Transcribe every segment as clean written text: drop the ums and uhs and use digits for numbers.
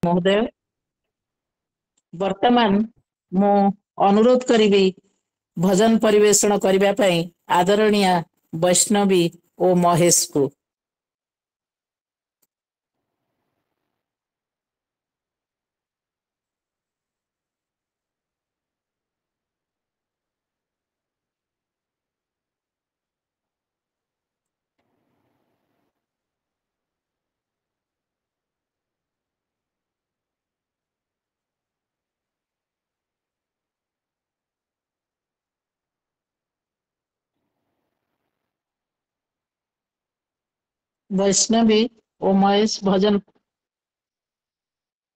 महोदय वर्तमान मु अनुरोध करी भजन परिवेषण करने आदरणीय वैष्णवी ओ महेश को। वैष्णवी ओ महेश भजन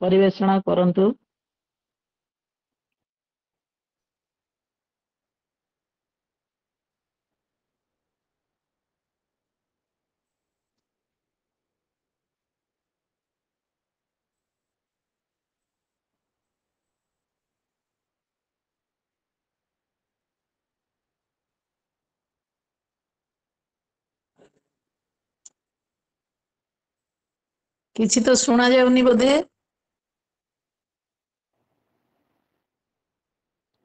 परिवेषण करंतु। किसी तो सुना जाउनी बोधे।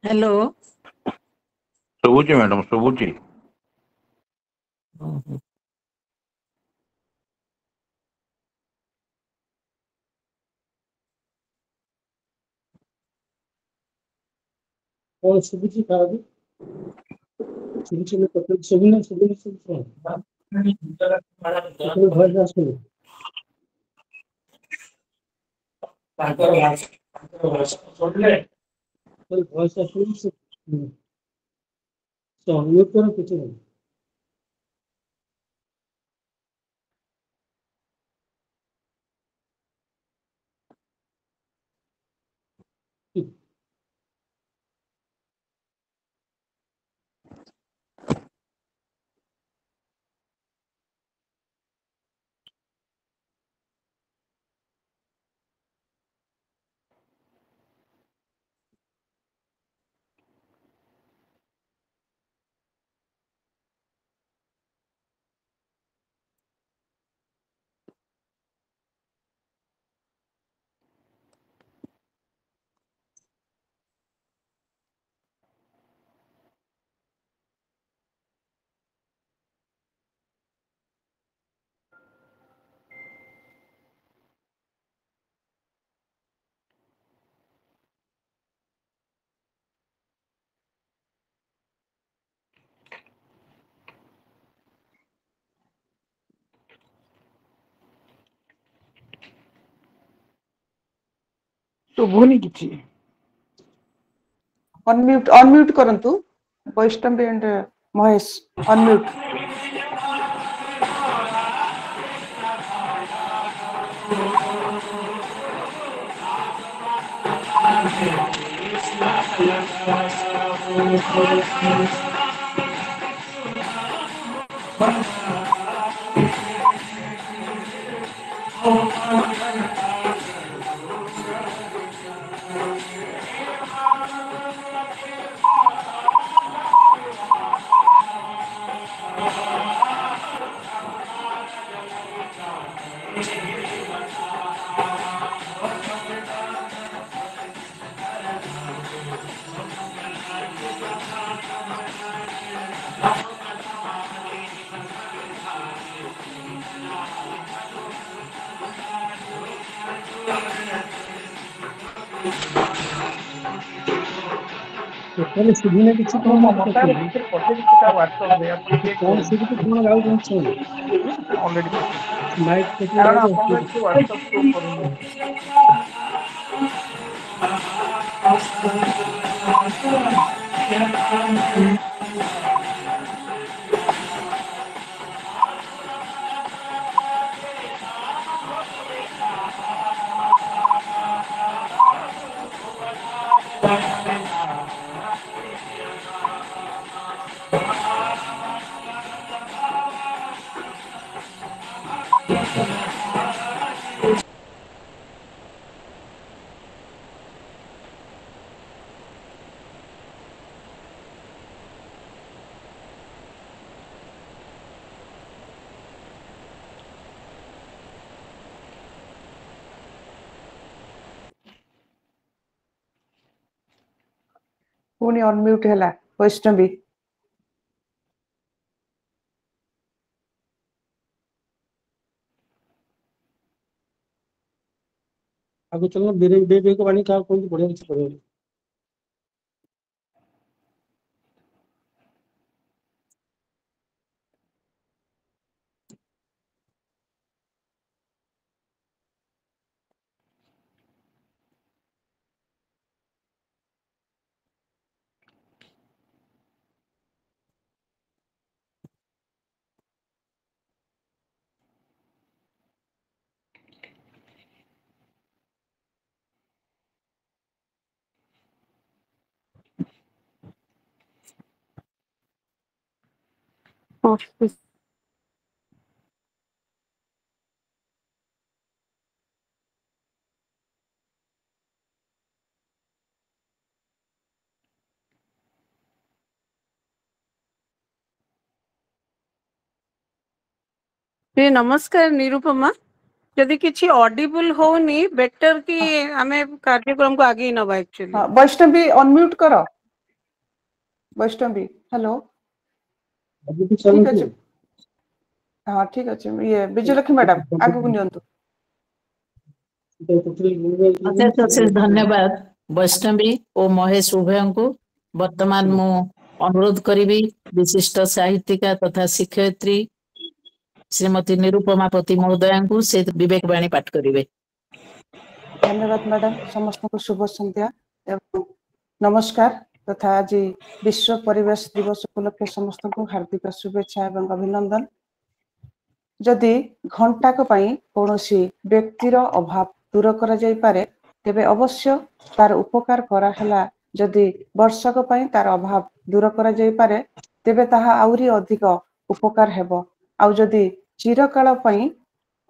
Hello Shubhuchi madam Shubhuchi. और शुभुची काबी शुभुची में पत्ते शुभुना शुभुना शुभुना तो भर जा सुनो तो भर जा सुनो तो ये करो कुछ नहीं शुभुनी किछि अनम्यूट करंतु वैष्णवी एंड महेश अनम्यूट। तो शुभुना किछि तो कोन ममता करते किछि पठेइ किछि WhatsApp रे अपन चेक कौन करू शुभुची कोन गाउ कोन छै ऑलरेडी माइक पे कारण गाउ अपन तो किछि WhatsApp शो करूनी। पुणी अनम्यूट हैला वैष्णवी। आगे चलना बेबे को वाणी का कौन बढ़िया से पढ़ेगा। नमस्कार निरुपमा, यदि किसी ऑडिबल होनी बेटर कि हमें कार्यक्रम को आगे ही नवा एक्चुअली। हाँ वैष्णवी अनम्यूट करो। वैष्णवी हेलो अभी भी ठीक चल अच्छे। हाँ ठीक अच्छे। ये विजयलक्ष्मी मैडम आगे को नियंतु। अशेष अशेष धन्यवाद वैष्णवी और महेश उभय को। वर्तमान मु अनुरोध करी विशिष्ट साहित्यिका तथा शिक्षयित्री श्रीमती निरुपमा पति महोदया को से विवेक वाणी पाठ करेंगे। धन्यवाद मैडम। समस्त को शुभ संध्या एवं नमस्कार तथा आज विश्व परिवेश दिवस उपलक्षे समस्त को हार्दिक शुभेच्छा एवं अभिनंदन। जदि घंटाक पई कौनसी व्यक्तिर अभाव दूर करा जाई पारे तेबे अवश्य तार उपकार करा हला। जदि वर्षक पई तार अभाव दूर करा जाई पारे तेबे ताहा आउरी अधिक उपकार हेबो। आउ जदि चिरकाल पई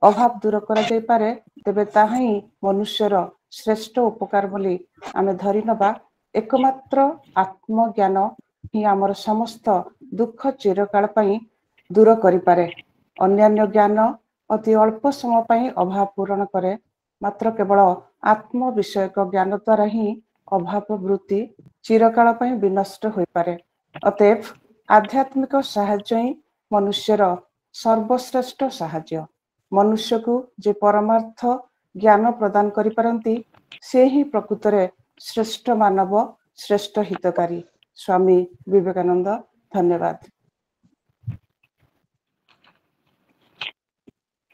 अभाव दूर करा जाई पारे तेबे ताहा ही मनुष्यर श्रेष्ठ उपकार बोली आमे धरि नबा। एकमात्र आत्मज्ञान ही आमर समस्त दुख चिरकाल पई दूर करि पारे। अन्यान्य ज्ञान अति अल्प समय पई अभाव पूरण करे, मात्र केवल आत्म विषयक ज्ञान द्वारा ही अभाव वृत्ति चिरकाल पई विनष्ट होई पारे। अतएव आध्यात्मिक साहाय्य ही मनुष्यर सर्वश्रेष्ठ साहाय्य। मनुष्य को जे परमार्थ ज्ञान प्रदान करि पारंती से ही प्रकृत रे श्रेष्ठ मानव, श्रेष्ठ हितकारी। स्वामी विवेकानंद। धन्यवाद।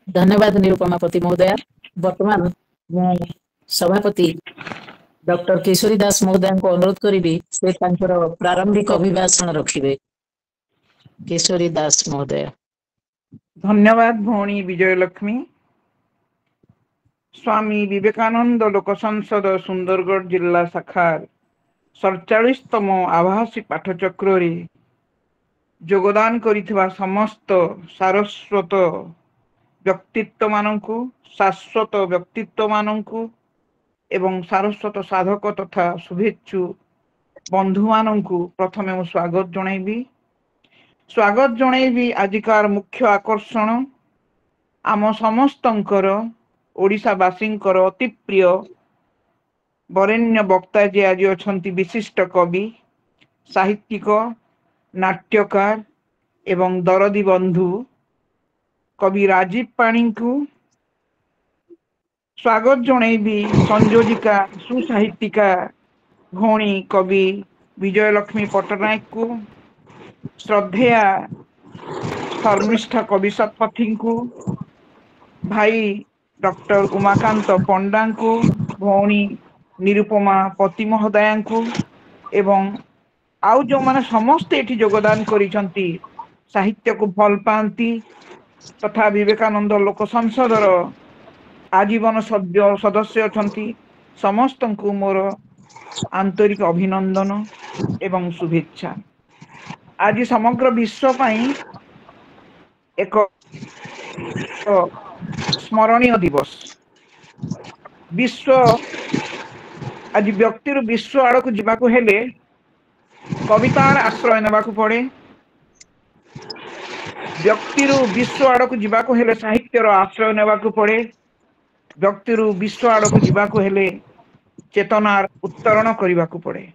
धन्यवाद निरुपमा पति महोदया। वर्तमान मु सभापति डॉक्टर किशोरी दास महोदया को अनुरोध करी से प्रारंभिक अभिभाषण रखिबे। किशोरी दास महोदया। धन्यवाद भौणी विजयलक्ष्मी। स्वामी विवेकानंद लोक संसद सुंदरगढ़ जिला शाखार 47तम आभासी पाठचक्र रे योगदान करिथिबा समस्त सारस्वत व्यक्तित्व मानंकु, शाश्वत व्यक्तित्व मानंकु एवं सारस्वत साधक तथा शुभेच्छु बंधु मानंकु प्रथमे मु स्वागत जणाइबी। आजिकार मुख्य आकर्षण आम समस्तंकर ओडिशावासींकर अति प्रिय वरेण्य वक्ता जे आज अछंती विशिष्ट कवि, साहित्यिक, नाट्यकार एवं दरदी बंधु कवि राजीव पाणी को स्वागत जणाइबी। संयोजिका सुसाहित्यिका भौणी कवि विजयलक्ष्मी पट्टनायक को, श्रद्धेया शर्मिष्ठा कवि शतपथी को, भाई डॉक्टर उमाकांत पंडा को, भौणी निरुपमा पति महोदया को एवं आउ जो माने समस्त एठी योगदान करिसंती, साहित्य को भल पांती तथा विवेकानंद लोक संसदर आजीवन सदस्य अछंती, समस्त को मोर आंतरिक अभिनंदन एवं शुभेच्छा। आज समग्र विश्व पई एक स्मरणीय दिवस। विश्व आज व्यक्तिर विश्व आड़ को जीवाकू हेले कवितार आश्रय नेबाकू पड़े। व्यक्तिर विश्व आड़ को जीवाकू हेले साहित्यर आश्रय नेबाकू पड़े। व्यक्तिर विश्व आड़ को जीवाकू हेले चेतनार उत्तरण करिबाकू पड़े।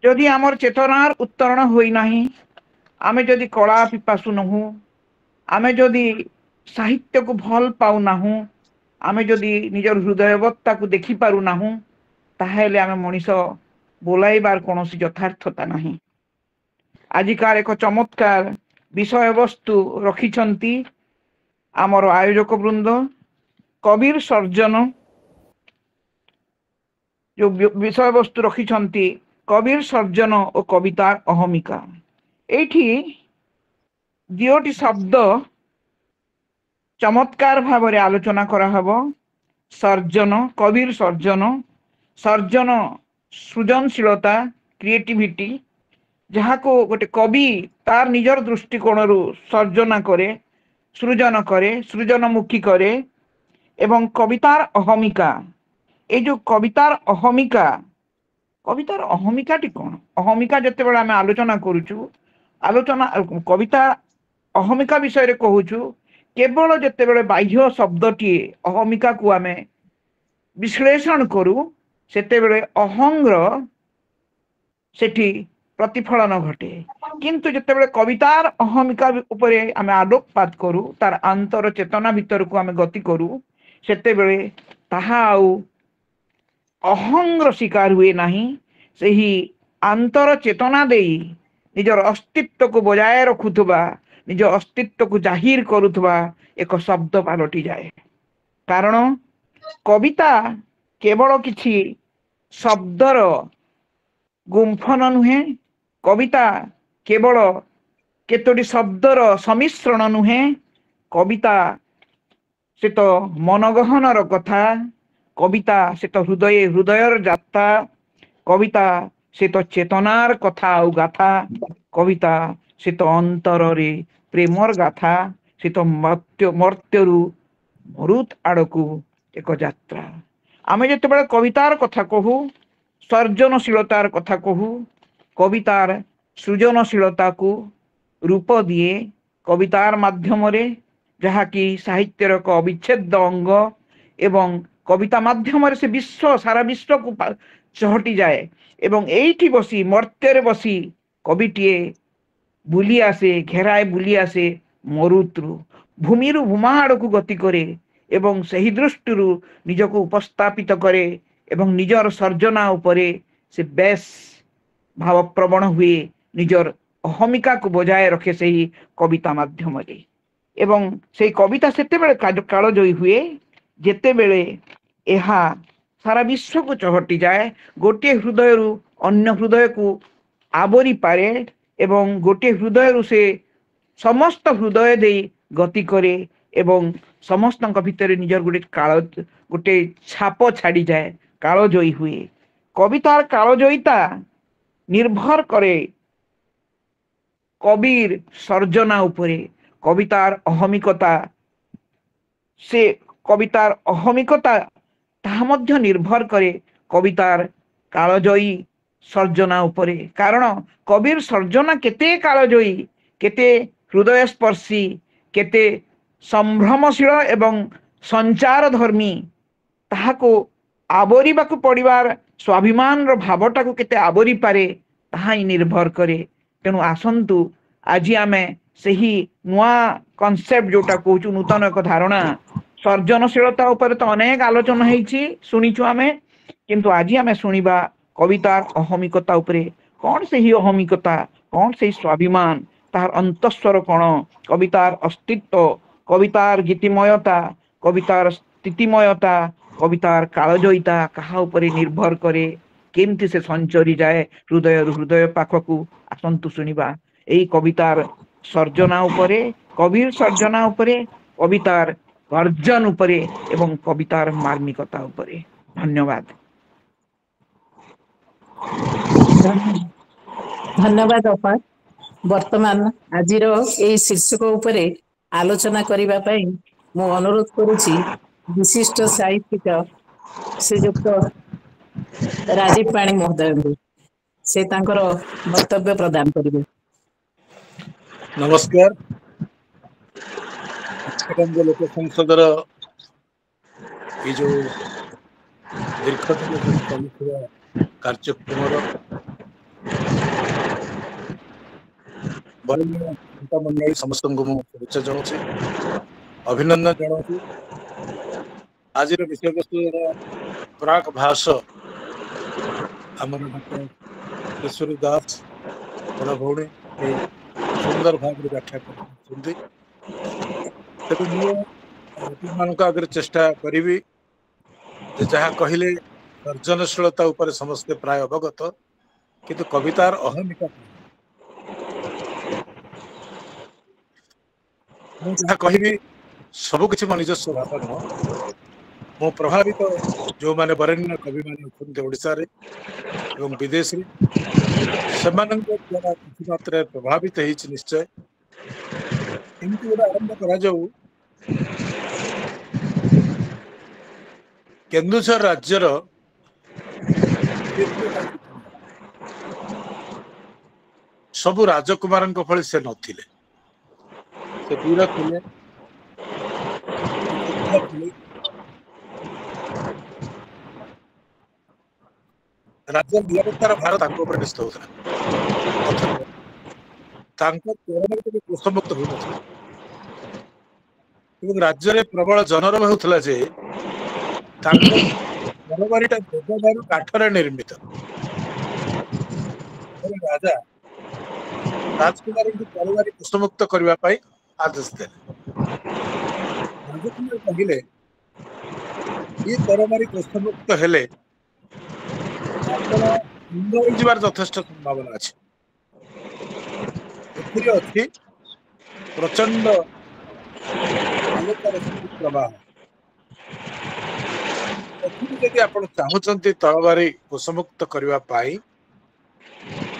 जदि आमर चेतनार उत्तरण होई नाही, आमे जदि कला पिपासु नहु, आमे जदि साहित्य को भल पाउ नाहु, आमे जदि निजर हृदयवत्ता को देखि पारु नाहु, ताहेले आमे मनीष बोलाइबार कोनोसी यथार्थता नाही। आजिकार एक चमत्कार विषय वस्तु रखिछंती आमर आयोजक वृंद, कबीर सर्जन जो विषय वस्तु रखिछंती कबीर सर्जन और कवितार अहमिका। एठी दियोटी शब्द चमत्कार भावरे आलोचना करा हबो। सर्जन, कबीर सर्जन, सर्जन सृजनशीलता, क्रिएटिविटी, जहाँ को गोटे कवि तार निजर दृष्टिकोण रु सर्जना करे, सृजन करे, सृजनमुखी करे, एवं कवितार अहमिका। ए जो कवितार अहमिका टी कौन? अहमिका जिते बड़ा आमे आलोचना करूचु, आलोचना कविता अहमिका विषय रे कहूचु, केवल जिते बड़े बाह्य शब्दटी अहमिका को आमे विश्लेषण करू, सेते बड़े अहंग्र सेठी प्रतिफलन घटे। किंतु जिते बड़े कवितार अहमिका उपरे आमे आलोकपात करू, तार अंतर चेतना भीतर को आमे गति करू, सेते बड़े ताहा आउ अहंग्र शिकार हुए नहीं, सही अंतर चेतना देई निजर अस्तित्व को बजाय रखुथबा, निज अस्तित्व को जाहिर करुथबा एक शब्द पालटी जाए। कारण कविता केवल किछि शब्दर गुंफन नुहे, कविता केवल केतोटी शब्दर सम्मिश्रण नुहे, कविता से तो मनगहनर कथा, कविता से तो हृदयर जात्रा, कविता से तो चेतनार कथा आउ गाथा, कविता से तो अंतर रे प्रेमर गाथा, से तो मर्त्यरु मरुत आड़कू एक यात्रा। आमे जते बड़े कवितार कथा कहू, सर्जनशीलतार कथा कहू, कवितार सृजनशीलता को रूप दिए कवितार माध्यम रे, जहा कि साहित्यर एक अविच्छेद्य अंग, एवं कविता माध्यम से विश्व सारा विश्व को चहटी जाए, एवं एठी बसी मर्त्य बसी कविटीए बुली आसे, घेराए बुली आसे मरुत्रु भूमिरु भूमा आड़कू गति करे, एवं सही दृष्टि निजको उपस्थापित करे, एवं निजर सर्जना उपरे से बेस भाव प्रवण हुए, निजर अहमिका को बजाय रखे सही कविता माध्यम रे। एवं से कविता सेते बेले कालजयी हुए जेते बेले एहा सारा विश्व को चहटी जाए, गोटे हृदय रु अन्य हृदय को आवरी पारे, एवं गोटे हृदय रु से समस्त हृदय दे गति करे, एवं समस्त भितर निजर गोटे छाप छाड़ी जाए, कालजयी हुए। कवितार कालजयिता निर्भर करे कबीर सर्जना उपरे, कवितार अहमिकता से कवितार अहमिकता ताहा मध्य निर्भर करे कवितार कालजयी सर्जना उपरे। कारण कबीर सर्जना केते कालजयी, केते हृदयस्पर्शी, केते संभ्रमशील एवं संचार धर्मी, ताहाको आवरीबाकू पड़िबार स्वाभिमान भावटा को केते आवरी पारे ताहा ही निर्भर करे। तेणु आसंतु आज आमे सही नुआ कॉन्सेप्ट जोटा कहूँ, नूतन एक धारणा सर्जनशीलता उपर तो अनेक आलोचना होईछि, सुनिछु आमे, किंतु आज आमे सुनिबा कवितार अहमिकता उपरे। कौन से ही अहमिकता, कौन से स्वाभिमान, तार अंतस्वर कौन, कवितार अस्तित्व, कवितार गीतिमयता, कवितार स्थितिमयता, कवितार कालजयिता कहा उपरे निर्भर करे, केमती से संचरी जाए हृदय हृदय पाखकू। आसंतु सुनिबा एई कवितार सर्जना उपरे, कबीर सर्जना उपरे, कवितार गर्जन उपरे एवं कवितार मार्मिकता उपरे। धन्यवाद। धन्यवाद अपार। वर्तमान आजिर एई शीर्षक उपरे आलोचना करिबा पई मु अनुरोध करूछि विशिष्ट साहित्यिक श्रीयुक्त राजीव पाणी महोदय से तांकर वक्तव्य प्रदान करिवे। नमस्कार। लोक संसदर ये जो दीर्घ दिन कार्यक्रम ବରେଣ୍ୟ ନେତା ମଣ୍ଡଳୀ ସମସ୍ତଙ୍କୁ ମୁଁ शुभेच्छा ଜଣାଉଛି, ଅଭିନନ୍ଦନ ଜଣାଉଛି। ଆଜିର ବିଷୟବସ୍ତୁର ପ୍ରାକ୍ ଭାଷ ଆମର ଡକ୍ଟର କେଶରୀ ଦାସ ବଡ଼ ଭଉଣୀ ଏଇ ସୁନ୍ଦର ଭାବରେ ବ୍ୟାଖ୍ୟା କରିଛନ୍ତି। ତେବେ ମୁଁ ଆପଣମାନଙ୍କ ଆଗରେ ଚେଷ୍ଟା କରିବି ଯେ ଯାହା କହିଲେ ସର୍ଜନଶୀଳତା ଉପରେ ସମସ୍ତେ ପ୍ରାୟ ଅବଗତ, କିନ୍ତୁ କବିତାର ଅହମିକା ମୁଁ ଯାହା କହିବି ସବୁ କିଛି ମୋ ନିଜସ୍ୱ ଭାଷା ନୁହଁ। ମୁଁ ପ୍ରଭାବିତ ଯେଉଁମାନେ ବରେଣ୍ୟ କବିମାନେ ଅଛନ୍ତି ଓଡ଼ିଶାରେ ଏବଂ ବିଦେଶରେ, ସେମାନଙ୍କ ଦ୍ୱାରା କିଛି ମାତ୍ରାରେ ପ୍ରଭାବିତ ହେଇଛି ନିଶ୍ଚୟ। ଏମିତି ଗୋଟେ ଆରମ୍ଭ କରାଯାଉ। କେନ୍ଦୁଝର ରାଜ୍ୟର ସବୁ ରାଜକୁମାରଙ୍କ ଭଳି ସେ ନଥିଲେ। ସେ ବୀର ଥିଲେ, ଯୋଦ୍ଧା ଥିଲେ। ରାଜ୍ୟ ନିରାପତ୍ତାର ଭାର ତାଙ୍କ ଉପରେ ନ୍ୟସ୍ତ ହଉଥିଲା, ଅଥଚ ତାଙ୍କ ଚରଣରେ କେବେ କୋଷମୁକ୍ତ ହୋଇନଥିଲା। ଏବଂ ରାଜ୍ୟରେ ପ୍ରବଳ ଜନରୋଷ ହେଉଥିଲା ଯେ ତାଙ୍କ ତରବାରୀଟା ଦେବଦାରୁ କାଠରେ ନିର୍ମିତ। ରାଜା ରାଜକୁମାରଙ୍କୁ ତରବାରୀ କୋଷମୁକ୍ତ କରିବା ପାଇଁ ଆଦେଶ ଦେଲେ। ରାଜକୁମାର କହିଲେ ଏ ତରବାରୀ କୋଷମୁକ୍ତ ହେଲେ ଆପଣ ଅଙ୍ଗ ହୋଇଯିବାର ଯଥେଷ୍ଟ ସମ୍ଭାବନା ଅଛି। ଏଥିରେ ଅଛି ପ୍ରଚଣ୍ଡ ଆଲୋକର ପ୍ରବାହ। ଏଥିରୁ ଯଦି ଆପଣ ଚାହୁଁଛନ୍ତି ତରବାରୀ କୋଷମୁକ୍ତ କରିବା ପାଇଁ,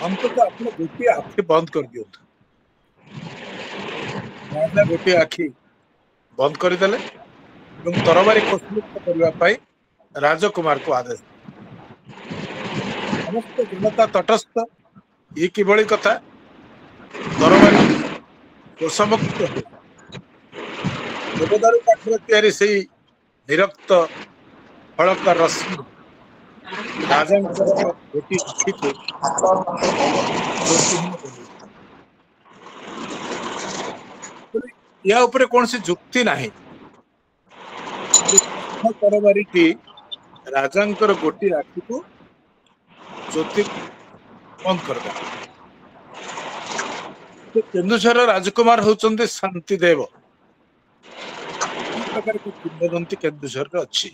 ଅନ୍ତତଃ ଆପଣ ଗୋଟିଏ ଆଖି ବନ୍ଦ କରିଦିଅନ୍ତୁ। ରାଜା ଗୋଟିଏ ଆଖି ବନ୍ଦ କରିଦେଲେ ଏବଂ ତରବାରୀ କୋଷମୁକ୍ତ କରିବା ପାଇଁ ରାଜକୁମାରକୁ ଆଦେଶ ଦେଲେ। ସମସ୍ତ ଜନତା ତଟସ୍ଥ, ଇଏ କିଭଳି କଥା? ତରବାରୀ କୋଷମୁକ୍ତ ହେଲା। ଦେବଦାରୁ କାଠରେ ତିଆରି ସେଇ ନିରକ୍ତ ଫଳକ ରଶ୍ମି ରାଜାଙ୍କର ଗୋଟିଏ ଆଖିକୁ ଜ୍ୟୋତିହୀନ କରିଦେଲା। ଏହା ଉପରେ କୌଣସି ଯୁକ୍ତି ନାହିଁ। ତରବାରୀଟି ରାଜାଙ୍କର ଗୋଟିଏ ଆଖିକୁ ଜ୍ୟୋତି ବନ୍ଦ କରିଦେଲା। କେନ୍ଦୁଝର ରାଜକୁମାର ହଉଛନ୍ତି ଶାନ୍ତି ଦେବ। ଏହି ପ୍ରକାର ଏକ କିମ୍ବଦନ୍ତୀ କେନ୍ଦୁଝରରେ ଅଛି।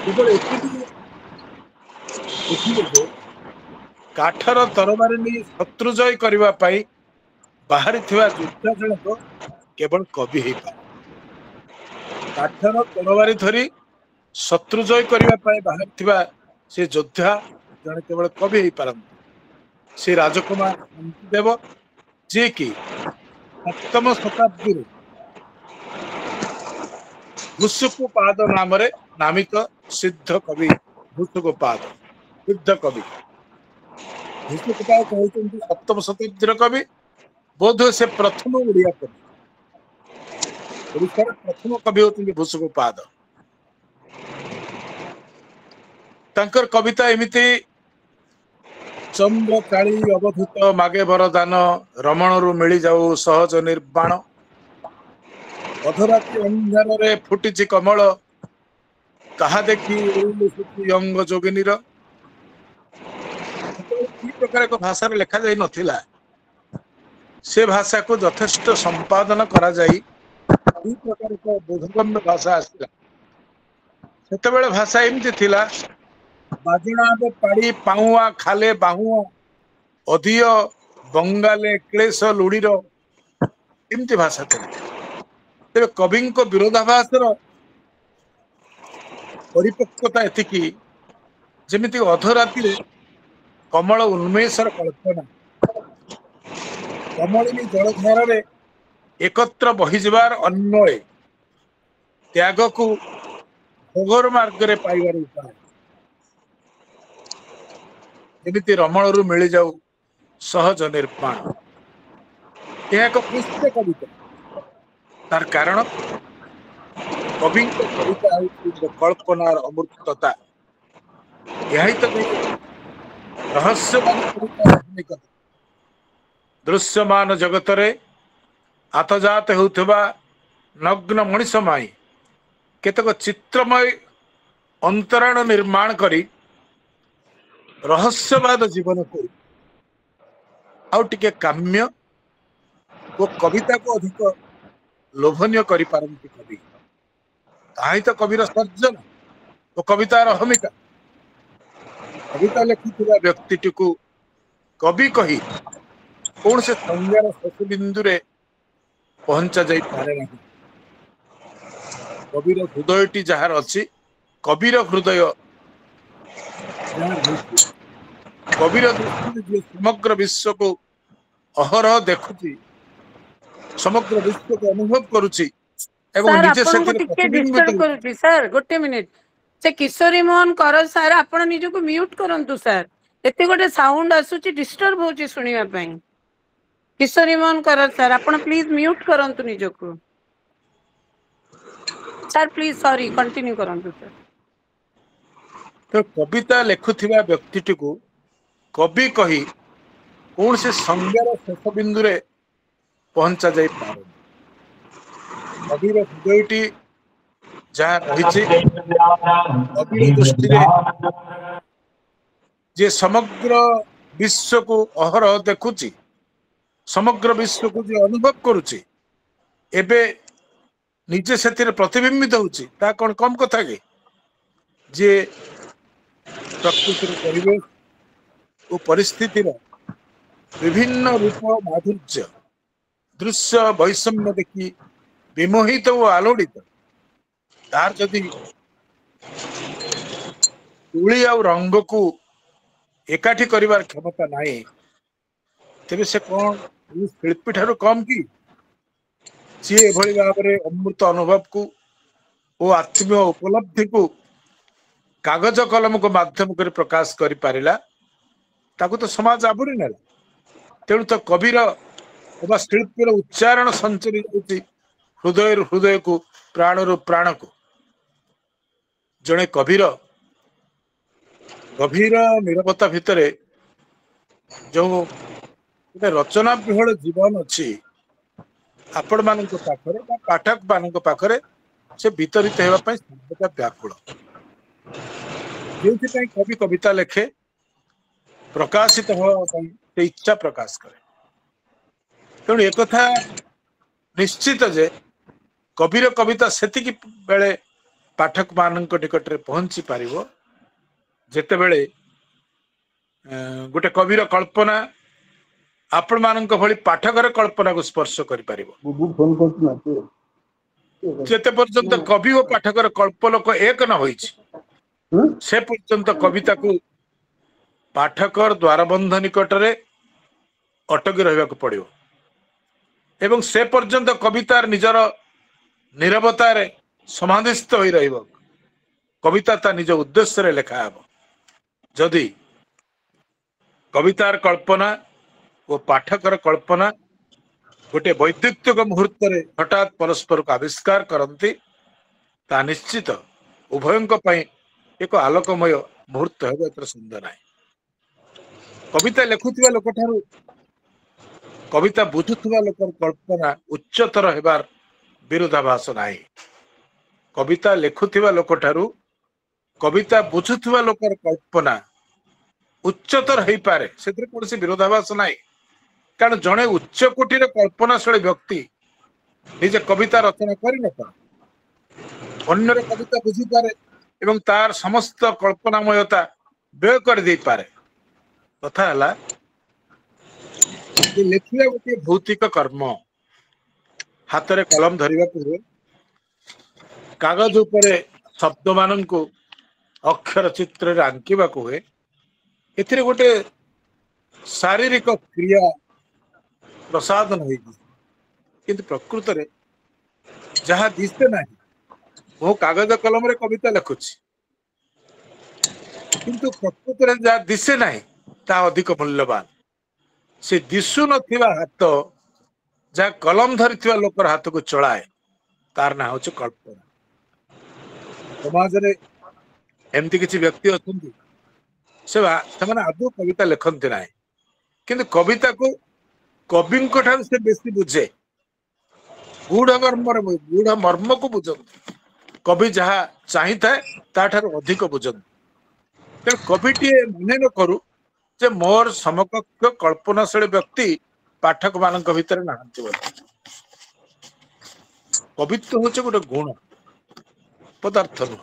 କେବଳ ଏତିକି ଦେଖିଲେ ଯେ କାଠର ତରବାରୀ ନେଇ ଶତ୍ରୁ ଜୟ କରିବା ପାଇଁ ବାହାରିଥିବା ଯୋଦ୍ଧା ଜଣକ କେବଳ କବି ହେଇପାରେ। କାଠର ତରବାରୀ ଧରି ଶତ୍ରୁ ଜୟ କରିବା ପାଇଁ ବାହାରିଥିବା ସେ ଯୋଦ୍ଧା ଜଣେ କେବଳ କବି ହେଇପାରନ୍ତି। ସେ ରାଜକୁମାର ଶାନ୍ତି ଦେବ, ଯିଏକି 7ମ ଶତାବ୍ଦୀରେ ଭୂସୁକୁପାଦ ନାମରେ ନାମିତ ସିଦ୍ଧ କବି। ଭୂସୁକୁପାଦ ସିଦ୍ଧ କବି। ଭୂସୁକୁପାଦ ହେଉଛନ୍ତି 7ମ ଶତାବ୍ଦୀର କବି। ବୋଧହୁଏ ସେ ପ୍ରଥମ ଓଡ଼ିଆ କବି। ଓଡ଼ିଶାର ପ୍ରଥମ କବି ହେଉଛନ୍ତି ଭୂସୁକୁପାଦ। ତାଙ୍କର କବିତା ଏମିତି: ଚନ୍ଦ୍ର କାଳି ଅବଧୂତ ମାଗେ ବରଦାନ, ରମଣରୁ ମିଳିଯାଉ ସହଜ ନିର୍ବାଣ। ଅଧରାତି ଅନ୍ଧାରରେ ଫୁଟିଛି କମଳ, କାହା ଦେଖି ଅଙ୍ଗ ଯୋଗିନୀର। କି ପ୍ରକାର ଏକ ଭାଷାରେ ଲେଖାଯାଇ ନଥିଲା, ସେ ଭାଷାକୁ ଯଥେଷ୍ଟ ସମ୍ପାଦନ କରାଯାଇ ଦୁଇ ପ୍ରକାର ଏକ ବୋଧଗମ୍ୟ ଭାଷା ଆସିଲା। ସେତେବେଳେ ଭାଷା ଏମିତି ଥିଲା: ବାଜଣା ପାଡ଼ି ପାଉଆ ଖାଲେ ବାହୁଅ, ଅଧିଅ ବଙ୍ଗାଲେ କ୍ଲେଶ ଲୁଡ଼ିର। ଏମିତି ଭାଷା ଥିଲା। ତେବେ କବିଙ୍କ ବିରୋଧାଭାସର ପରିପକ୍ୱତା ଏତିକି, ଯେମିତି ଅଧରାତିରେ କମଳ ଉନ୍ମେଷର କଳ୍ପନା, କମଳିନୀ ଜଳଧାରରେ ଏକତ୍ର ବହିଯିବାର ଅନ୍ୱୟ, ତ୍ୟାଗକୁ ଭୋଗର ମାର୍ଗରେ ପାଇବାର ଉପାୟ। ଯେମିତି ରମଣରୁ ମିଳିଯାଉ ସହଜ ନିର୍ବାଣ। ଏହା ଏକ ପୁସ୍ତ କବିତା। ତାର କାରଣ, କବିଙ୍କ କବିତା ହେଉଛି କଳ୍ପନାର ଅମୂର୍ତ୍ତତା। ଏହା ହିଁ ତ ରହସ୍ୟବାଦୀ କବିତାର ଆଧୁନିକତା। ଦୃଶ୍ୟମାନ ଜଗତରେ ଆତଜାତ ହେଉଥିବା ନଗ୍ନ ମଣିଷ ପାଇଁ କେତେକ ଚିତ୍ରମୟ ଅନ୍ତରାଣ ନିର୍ମାଣ କରି ରହସ୍ୟବାଦ ଜୀବନକୁ ଆଉ ଟିକେ କାମ୍ୟ ଓ କବିତାକୁ ଅଧିକ ଲୋଭନୀୟ କରିପାରନ୍ତି କବି। ତାହା ହିଁ ତ କବିର ସର୍ଜନ ଓ କବିତାର ଅହମିକା। କବିତା ଲେଖୁଥିବା ବ୍ୟକ୍ତିଟିକୁ କବି କହି କୌଣସି ସଂଜ୍ଞାର ଶେଷ ବିନ୍ଦୁରେ ପହଞ୍ଚା ଯାଇପାରେ ନାହିଁ। କବିର ହୃଦୟଟି ଯାହାର ଅଛି, କବିର ହୃଦୟ ଯାହାର ରହିଛି, କବିର ଦୃଷ୍ଟିରେ ଯିଏ ସମଗ୍ର ବିଶ୍ୱକୁ ଅହରହ ଦେଖୁଛି, ସମଗ୍ର ବିଶ୍ୱକୁ ଅନୁଭବ କରୁଛି ଏବଂ ସାର୍ ନିଜେ ଆପଣଙ୍କୁ ସେଥିରେ ଟିକେ ପ୍ରତିବିମ୍ବିତ ଡିଷ୍ଟର୍ବ ହେଉଛି। କରୁଛି ସାର୍, ଗୋଟେ ମିନିଟ୍। ସେ କିଶୋରୀ ମୋହନ କର ସାର୍, ଆପଣ ନିଜକୁ ମ୍ୟୁଟ୍ କରନ୍ତୁ ସାର୍। ଏତେ ଗୋଟେ ସାଉଣ୍ଡ ଆସୁଛି, ଡିଷ୍ଟର୍ବ ହଉଛି ଶୁଣିବା ପାଇଁ। କିଶୋରୀ ମୋହନ କର ସାର୍, ଆପଣ ପ୍ଲିଜ ମ୍ୟୁଟ୍ କରନ୍ତୁ ନିଜକୁ। ସାର୍ ପ୍ଲିଜ, ସରି, କଣ୍ଟିନ୍ୟୁ କରନ୍ତୁ ସାର୍। ତ କବିତା ଲେଖୁଥିବା ବ୍ୟକ୍ତିଟିକୁ କବି କହି କୌଣସି ସଂଜ୍ଞାର ଶେଷ ବିନ୍ଦୁରେ ପହଞ୍ଚା ଯାଇପାରେ। କବିର ହୃଦୟଟି ଯାହା ରହିଛି, କବିର ଦୃଷ୍ଟିରେ ଯିଏ ସମଗ୍ର ବିଶ୍ୱକୁ ଅହରହ ଦେଖୁଛି, ସମଗ୍ର ବିଶ୍ୱକୁ ଯିଏ ଅନୁଭବ କରୁଛି, ଏବେ ନିଜେ ସେଥିରେ ପ୍ରତିବିମ୍ବିତ ହଉଛି, ତାହା କଣ କମ କଥା କି? ଯିଏ ପ୍ରକୃତିର ପରିବେଶ ଓ ପରିସ୍ଥିତିର ବିଭିନ୍ନ ରୂପ ମାଧୁର୍ଯ୍ୟ ଦୃଶ୍ୟ ବୈଷମ୍ୟ ଦେଖି ବିମୋହିତ ଓ ଆଲୋଡ଼ିତ, ତାର ଯଦି ତୁଳି ଆଉ ରଙ୍ଗକୁ ଏକାଠି କରିବାର କ୍ଷମତା ନାହିଁ, ତେବେ ସେ କଣ ଶିଳ୍ପୀ ଠାରୁ କମ କି? ଯିଏ ଏଭଳି ଭାବରେ ଅମୃତ ଅନୁଭବକୁ ଓ ଆତ୍ମୀୟ ଉପଲବ୍ଧିକୁ କାଗଜ କଲମକୁ ମାଧ୍ୟମ କରି ପ୍ରକାଶ କରିପାରିଲା, ତାକୁ ତ ସମାଜ ଆବୁରି ନେଲା। ତେଣୁ ତ କବିର ଅବା ଶିଳ୍ପୀର ଉଚ୍ଚାରଣ ସଞ୍ଚରି ଯାଉଛି ହୃଦୟରୁ ହୃଦୟକୁ, ପ୍ରାଣରୁ ପ୍ରାଣକୁ। ଜଣେ କବିର ଗଭୀର ନିରବତା ଭିତରେ ଯୋଉ ଗୋଟେ ରଚନା ବିହଳ ଜୀବନ ଅଛି, ଆପଣ ମାନଙ୍କ ପାଖରେ ବା ପାଠକ ମାନଙ୍କ ପାଖରେ ସେ ବିତରିତ ହେବା ପାଇଁ ସର୍ବଦା ବ୍ୟାକୁଳ। ଯେଉଁଥିପାଇଁ କବି କବିତା ଲେଖେ, ପ୍ରକାଶିତ ହେବା ପାଇଁ ସେ ଇଚ୍ଛା ପ୍ରକାଶ କରେ। ତେଣୁ ଏକଥା ନିଶ୍ଚିତ ଯେ କବିର କବିତା ସେତିକି ବେଳେ ପାଠକ ମାନଙ୍କ ନିକଟରେ ପହଞ୍ଚି ପାରିବ ଯେତେବେଳେ ଗୋଟେ କବିର କଳ୍ପନା ଆପଣ ମାନଙ୍କ ଭଳି ପାଠକର କଳ୍ପନାକୁ ସ୍ପର୍ଶ କରିପାରିବ। ଯେତେ ପର୍ଯ୍ୟନ୍ତ କବି ଓ ପାଠକର କଳ୍ପଲୋକ ଏକ ନ ହୋଇଛି, ସେ ପର୍ଯ୍ୟନ୍ତ କବିତାକୁ ପାଠକର ଦ୍ୱାରବନ୍ଧ ନିକଟରେ ଅଟକି ରହିବାକୁ ପଡ଼ିବ ଏବଂ ସେ ପର୍ଯ୍ୟନ୍ତ କବିତାର ନିଜର ନିରବତାରେ ସମାଧିସ୍ଥ ହୋଇ ରହିବ। କବିତା ତା ନିଜ ଉଦ୍ଦେଶ୍ୟରେ ଲେଖା ହେବ। ଯଦି କବିତାର କଳ୍ପନା ଓ ପାଠକର କଳ୍ପନା ଗୋଟେ ବୈଦ୍ୟୁତିକ ମୁହୂର୍ତ୍ତରେ ହଠାତ୍ ପରସ୍ପରକୁ ଆବିଷ୍କାର କରନ୍ତି, ତା ନିଶ୍ଚିତ ଉଭୟଙ୍କ ପାଇଁ ଏକ ଆଲୋକମୟ ମୁହୂର୍ତ୍ତ ହେବ, ଏଥିରେ ସନ୍ଦେହ ନାହିଁ। କବିତା ଲେଖୁଥିବା ଲୋକଠାରୁ କବିତା ବୁଝୁଥିବା ଲୋକର କଳ୍ପନା ଉଚ୍ଚତର ହେବାର ବିରୋଧାଭାସ ନାହିଁ। କବିତା ଲେଖୁଥିବା ଲୋକଠାରୁ କବିତା ବୁଝୁଥିବା ଲୋକର କଳ୍ପନା ଉଚ୍ଚତର ହେଇପାରେ, ସେଥିରେ କୌଣସି ବିରୋଧାଭାସ ନାହିଁ। କାରଣ ଜଣେ ଉଚ୍ଚ କୋଟିର କଳ୍ପନାଶୀଳ ବ୍ୟକ୍ତି ନିଜେ କବିତା ରଚନା କରିନପାରେ, ଅନ୍ୟର କବିତା ବୁଝିପାରେ ଏବଂ ତାର ସମସ୍ତ କଳ୍ପନାମୟତା ବ୍ୟୟ କରିଦେଇପାରେ। କଥା ହେଲା ଯେ ଲେଖିବା ଗୋଟିଏ ଭୌତିକ କର୍ମ। ହାତରେ କଲମ ଧରିବାକୁ ହୁଏ, କାଗଜ ଉପରେ ଶବ୍ଦ ମାନଙ୍କୁ ଅକ୍ଷର ଚିତ୍ରରେ ଆଙ୍କିବାକୁ ହୁଏ। ଏଥିରେ ଗୋଟେ ଶାରୀରିକ କ୍ରିୟା ପ୍ରସାଦନ ହୋଇଛି, କିନ୍ତୁ ପ୍ରକୃତରେ ଯାହା ଦିଶେ ନାହିଁ, ମୁଁ କାଗଜ କଲମରେ କବିତା ଲେଖୁଛି, କିନ୍ତୁ ପ୍ରକୃତରେ ଯାହା ଦିଶେ ନାହିଁ ତାହା ଅଧିକ ମୂଲ୍ୟବାନ। ସେ ଦିଶୁ ନଥିବା ହାତ ଯାହା କଲମ ଧରିଥିବା ଲୋକର ହାତକୁ ଚଳାଏ, ତାର ନାଁ ହଉଛି କଳ୍ପନା। ସମାଜରେ ଏମିତି କିଛି ବ୍ୟକ୍ତି ଅଛନ୍ତି, ସେମାନେ ଆଦୌ କବିତା ଲେଖନ୍ତି ନାହିଁ, କିନ୍ତୁ କବିତାକୁ कवि से बेसी बुझे गूढ़ मर्म को बुझंती कवि जहाँ चाही थाए ताठार अधिक बुझंती तेणु कविटे मने न करू जे मोर समकक्ष कल्पनाशील व्यक्ति पाठक मान भितर नहांती बोली कवित्व हूँ गोटे गुण पदार्थ नुह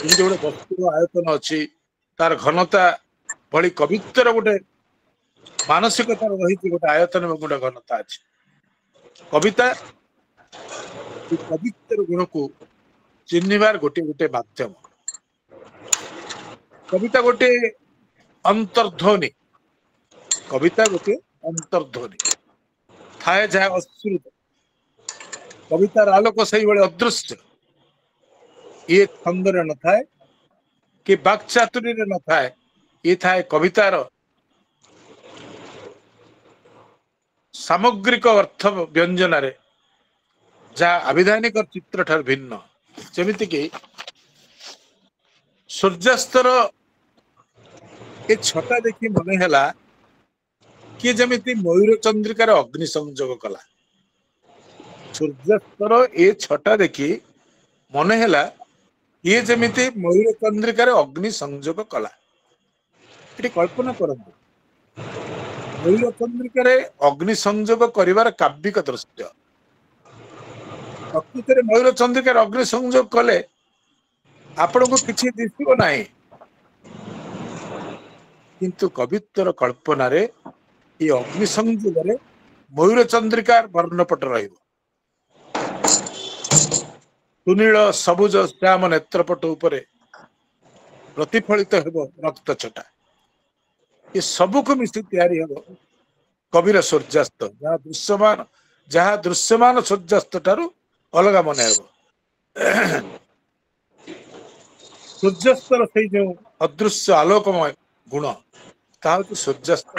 जमी गोटे वस्तु आयतन अच्छी तार घनता भली कवित्वर गोटे मानसिकता रही गोटे आयतन और गोटे घनता अच्छी कविता कवित्वर गुण को चिन्हबार गोटे गोटे माध्यम कविता गोटे अंतर्ध्वनि कविता गोटे अंतर्ध्वनि थाए जहाँ अश्रुत कवितार आलोक से अदृश्य ये छंदरे न थाए कि वाक्चातुरी न थाए ये थाए कवितार सामग्रिक अर्थ व्यंजन जहाँ आविधानिक चित्र ठार भिन्न जमीती कि सूर्यास्तर ये छटा देखी मन है कि जमीती मयूर चंद्रिकार अग्नि संजोग कला सूर्यास्तर ये छटा देखी मन है ये जमीती मयूर चंद्रिकार अग्नि संजोग कला ये कल्पना करते मयूर चंद्रिकार अग्नि संजोग कर काव्यिक दृश्य प्रकृत में मयूर चंद्रिकार अग्नि संजोग कले आपण को किसी दिशो ना किंतु कवित्वर कल्पना रे ये अग्नि संजोग रे मयूर चंद्रिकार वर्णपट रहिबो सुनील सबुज श्याम नेत्रपट उपरे प्रतिफलित हेबो रक्त छटा ये सबको मिसी तैयारी हेबो कविर सूर्यास्त जहाँ दृश्यमान सूर्यास्त ठारू अलग मन हेबो सूर्यास्तर से जो अदृश्य आलोकमय गुण ता सूर्यास्त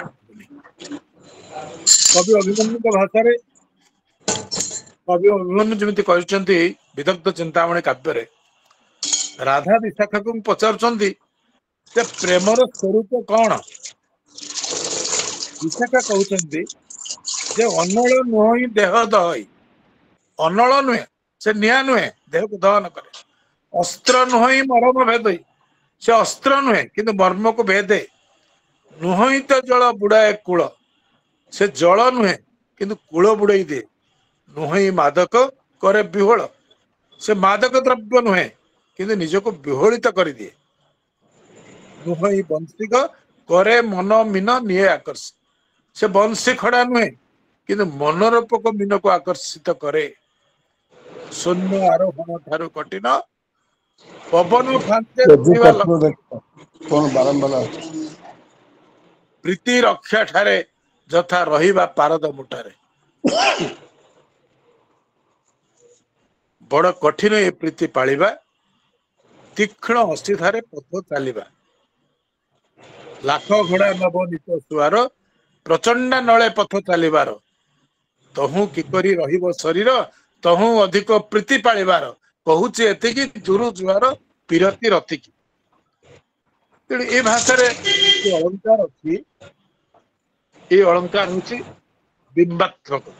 कवि अभिमन्यु भाषा कवि अभिमन्यु जमी कहते विदग्ध चिंतामणि काव्य राधा विशाखा को पचार प्रेमर स्वरूप कौन विशाखा कहते अनल नुह देह दहई अनल नुहे से निया नुहे देह को दहन करे अस्त्र नुह मरम भेद से अस्त्र नुहे किंतु मर्म को भेदे नुह तो जल बुड़ाए कूल से जल नुहे किंतु कूल बुड़ाई दे नुह मादक करे विहोल से मादक द्रव्य नुहे किंतु निजको विहोलित कर दिए नुह बंशिक करे मन मीन निये आकर्ष से बंशी खड़ा नुहे किंतु मनोरूपक मीन को आकर्षित करे शून्य आरोहण ठारू कठिन पवन फांते प्रीति रक्षा ठारे जथा रहिबा पारद मुठारे बड़ कठिन ये प्रीति पालिबा तीक्ष्ण हसी धारे पथ चलवा लाख घोड़ा नवनीत सुआर प्रचंड नले पथ चलवार तहु किपरि रहिबो शरीर तहु अधिक प्रीति पालिबार कहूचे एतिकी जुरु जुआर पिरती रतिकी तेणु ए भाषा अलंकार अच्छी ये अलंकार हूँ बिंबात्मक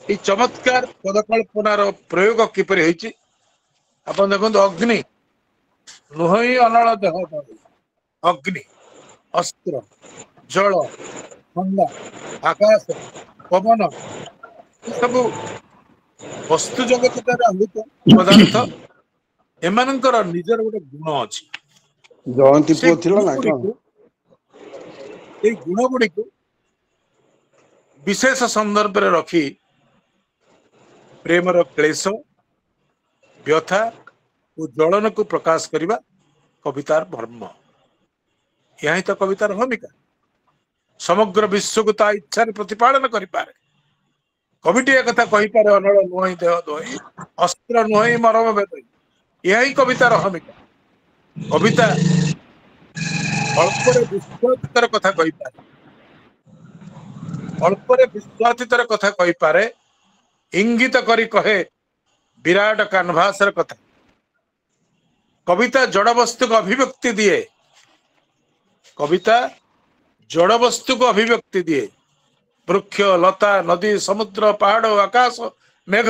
ये चमत्कार पदकल्पनार प्रयोग किपरि होइछि आपण देखो अग्नि नुहई अनल देह अग्नि अस्त्र जल ठंडा आकाश पवन सब वस्तु जगत पदार्थ एमानकर निजर गोटे गुण अच्छी गुण गुड़ी को विशेष संदर्भ में रखी प्रेमर क्लेश व्यथा और जलन को प्रकाश करने कवितार धर्म यही तो कवितार भूमिका समग्र विश्व को ता इच्छा प्रतिपादन करें कविटी एक कथा कहीपे अनल नुह देह दही अस्त्र नुह मरम भेद यही कवितार भूमिका कविता अल्परे विश्वातीतर कथा कहीपे अल्परे विश्वातीतर कथा कहीपे इंगित करी कहे विराट कानभासर कथा कविता जड़ वस्तु को अभिव्यक्ति दिए कविता जड़ वस्तु को अभिव्यक्ति दिए वृक्ष लता नदी समुद्र पहाड़ आकाश मेघ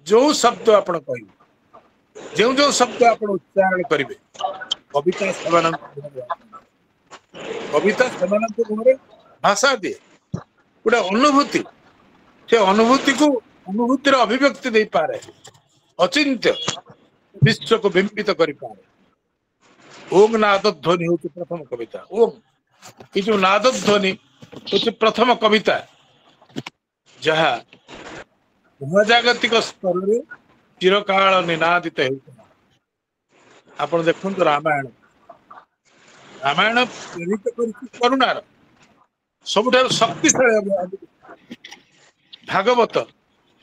जो शब्द आपण कहिबे जो जो शब्द आपण उच्चारण करिवे कविता सेमानंद मुहरे भाषा दिए गोटे अनुभूति से अनुभूति को अनुभूतिर अभिव्यक्ति दे पारे अचिंत्य विश्व को बिंबित कर पारे ओम नाद ध्वनि हूँ प्रथम कविता ओम ये जो नाद ध्वनि हूँ प्रथम कविता जहा महाजागतिक स्तर में चिरकाल निनादित आप देखु रामायण रामायण प्रेरित करुणार सबुठार शक्तिशाली भागवत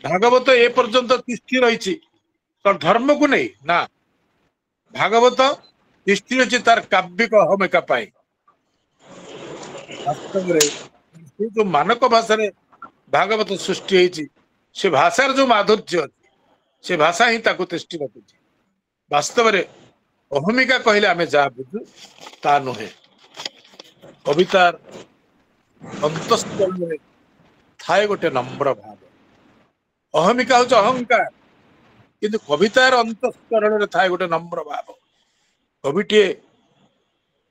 भागवत ए पर्यंत तिष्ठि रही धर्म को नहीं ना भागवत तिष्ठि रही तार काव्यिक अहमिका पाई वास्तव में जो मानक भाषा भागवत सृष्टि होती से भाषार जो माधुर्य अच्छी से भाषा ही ताको तिष्ठि रखुची वास्तव में अहमिका कहले आमे जा बुझु ता नुहे कवितार अंतःस्थल में थाए गोटे नम्र भाव अहमिका हूँ अहंकार किंतु कवितार अंतःकरण में थाए गोटे नम्र भाव कविटे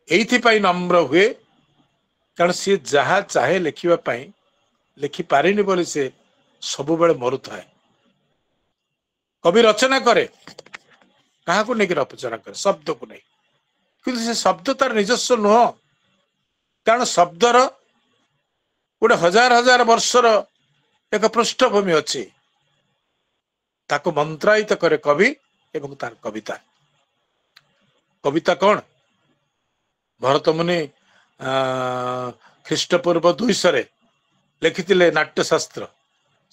एइथिपाई नम्र हुए कारण सी जहा चाहे लिखिबा पई लिखि पारिनी बोली से सबु बेले मरु थाए कवि रचना करे कहा को नहीं रचना करे शब्द को नहीं किंतु से शब्द तार निजस्व नुह कारण शब्दर गोटे हजार हजार वर्षर एक पृष्ठभूमि अच्छी ताको मंत्रायित करे कवि एवं तार कविता कविता कौन भरत मुनि ख्रीष्टपूर्व 200 लिखिथिले नाट्यशास्त्र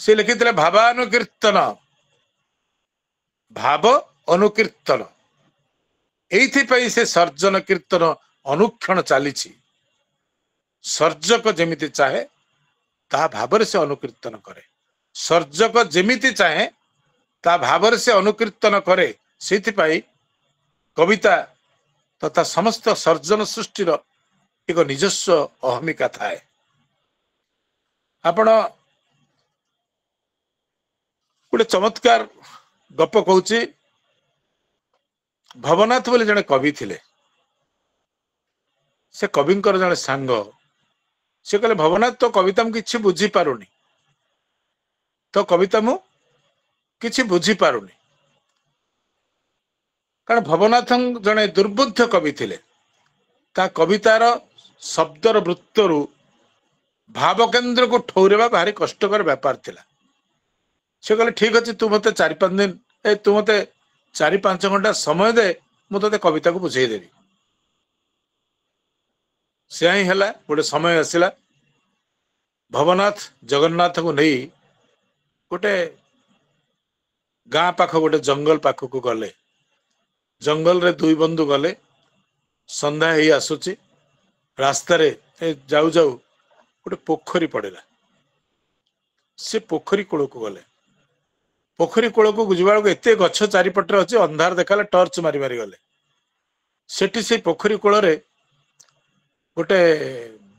से लिखिथिले भावानुकीर्तन भाव अनुकीर्तन एइथिपाई से सर्जन कीर्तन अनुक्षण चली सर्जक जेमिति चाहे ता भावर से अनुकीर्तन करे सर्जक जेमिति चाहे ता भावर से अनुकीर्तन करे सेथिपाई कविता तथा समस्त सर्जन सृष्टिर एक निजस्व अहमिका थाए आपण गोटे चमत्कार गप कहूची भवनाथ बोले जने कवि थिले से कविंकर जने सांग से कहले भवनाथ तो कविता मु किछि बुझी पारुनी तो कविता मु किछि बुझी पारुनी कारण भवनाथ जने दुर्बुद्ध कवि थिले ता कवितार शब्दर वृत्तरु भाव केन्द्र को ठौरेबा भारी कष्टकर व्यापार थिला से कहले ठीक अच्छे तू मते 4-5 दिन तू मते 4-5 घंटा समय दे मुझे कविता को बुझेदेवी से ही है गोटे समय आसला भवनाथ जगन्नाथ को नहीं गोटे गाँ पाख गोटे जंगल पाख को गले जंगल रे 2 बंधु गले संध्या ही आसुची रास्ता रे जाऊ जाऊ गोटे पोखरी पड़ेगा से पोखरी कूल को गले पोखरी कूल को बुझा एत गछ चारिपटे अच्छे अंधार देखा टर्च मारी मारी गले सेठी से पोखरी कूल रे गोटे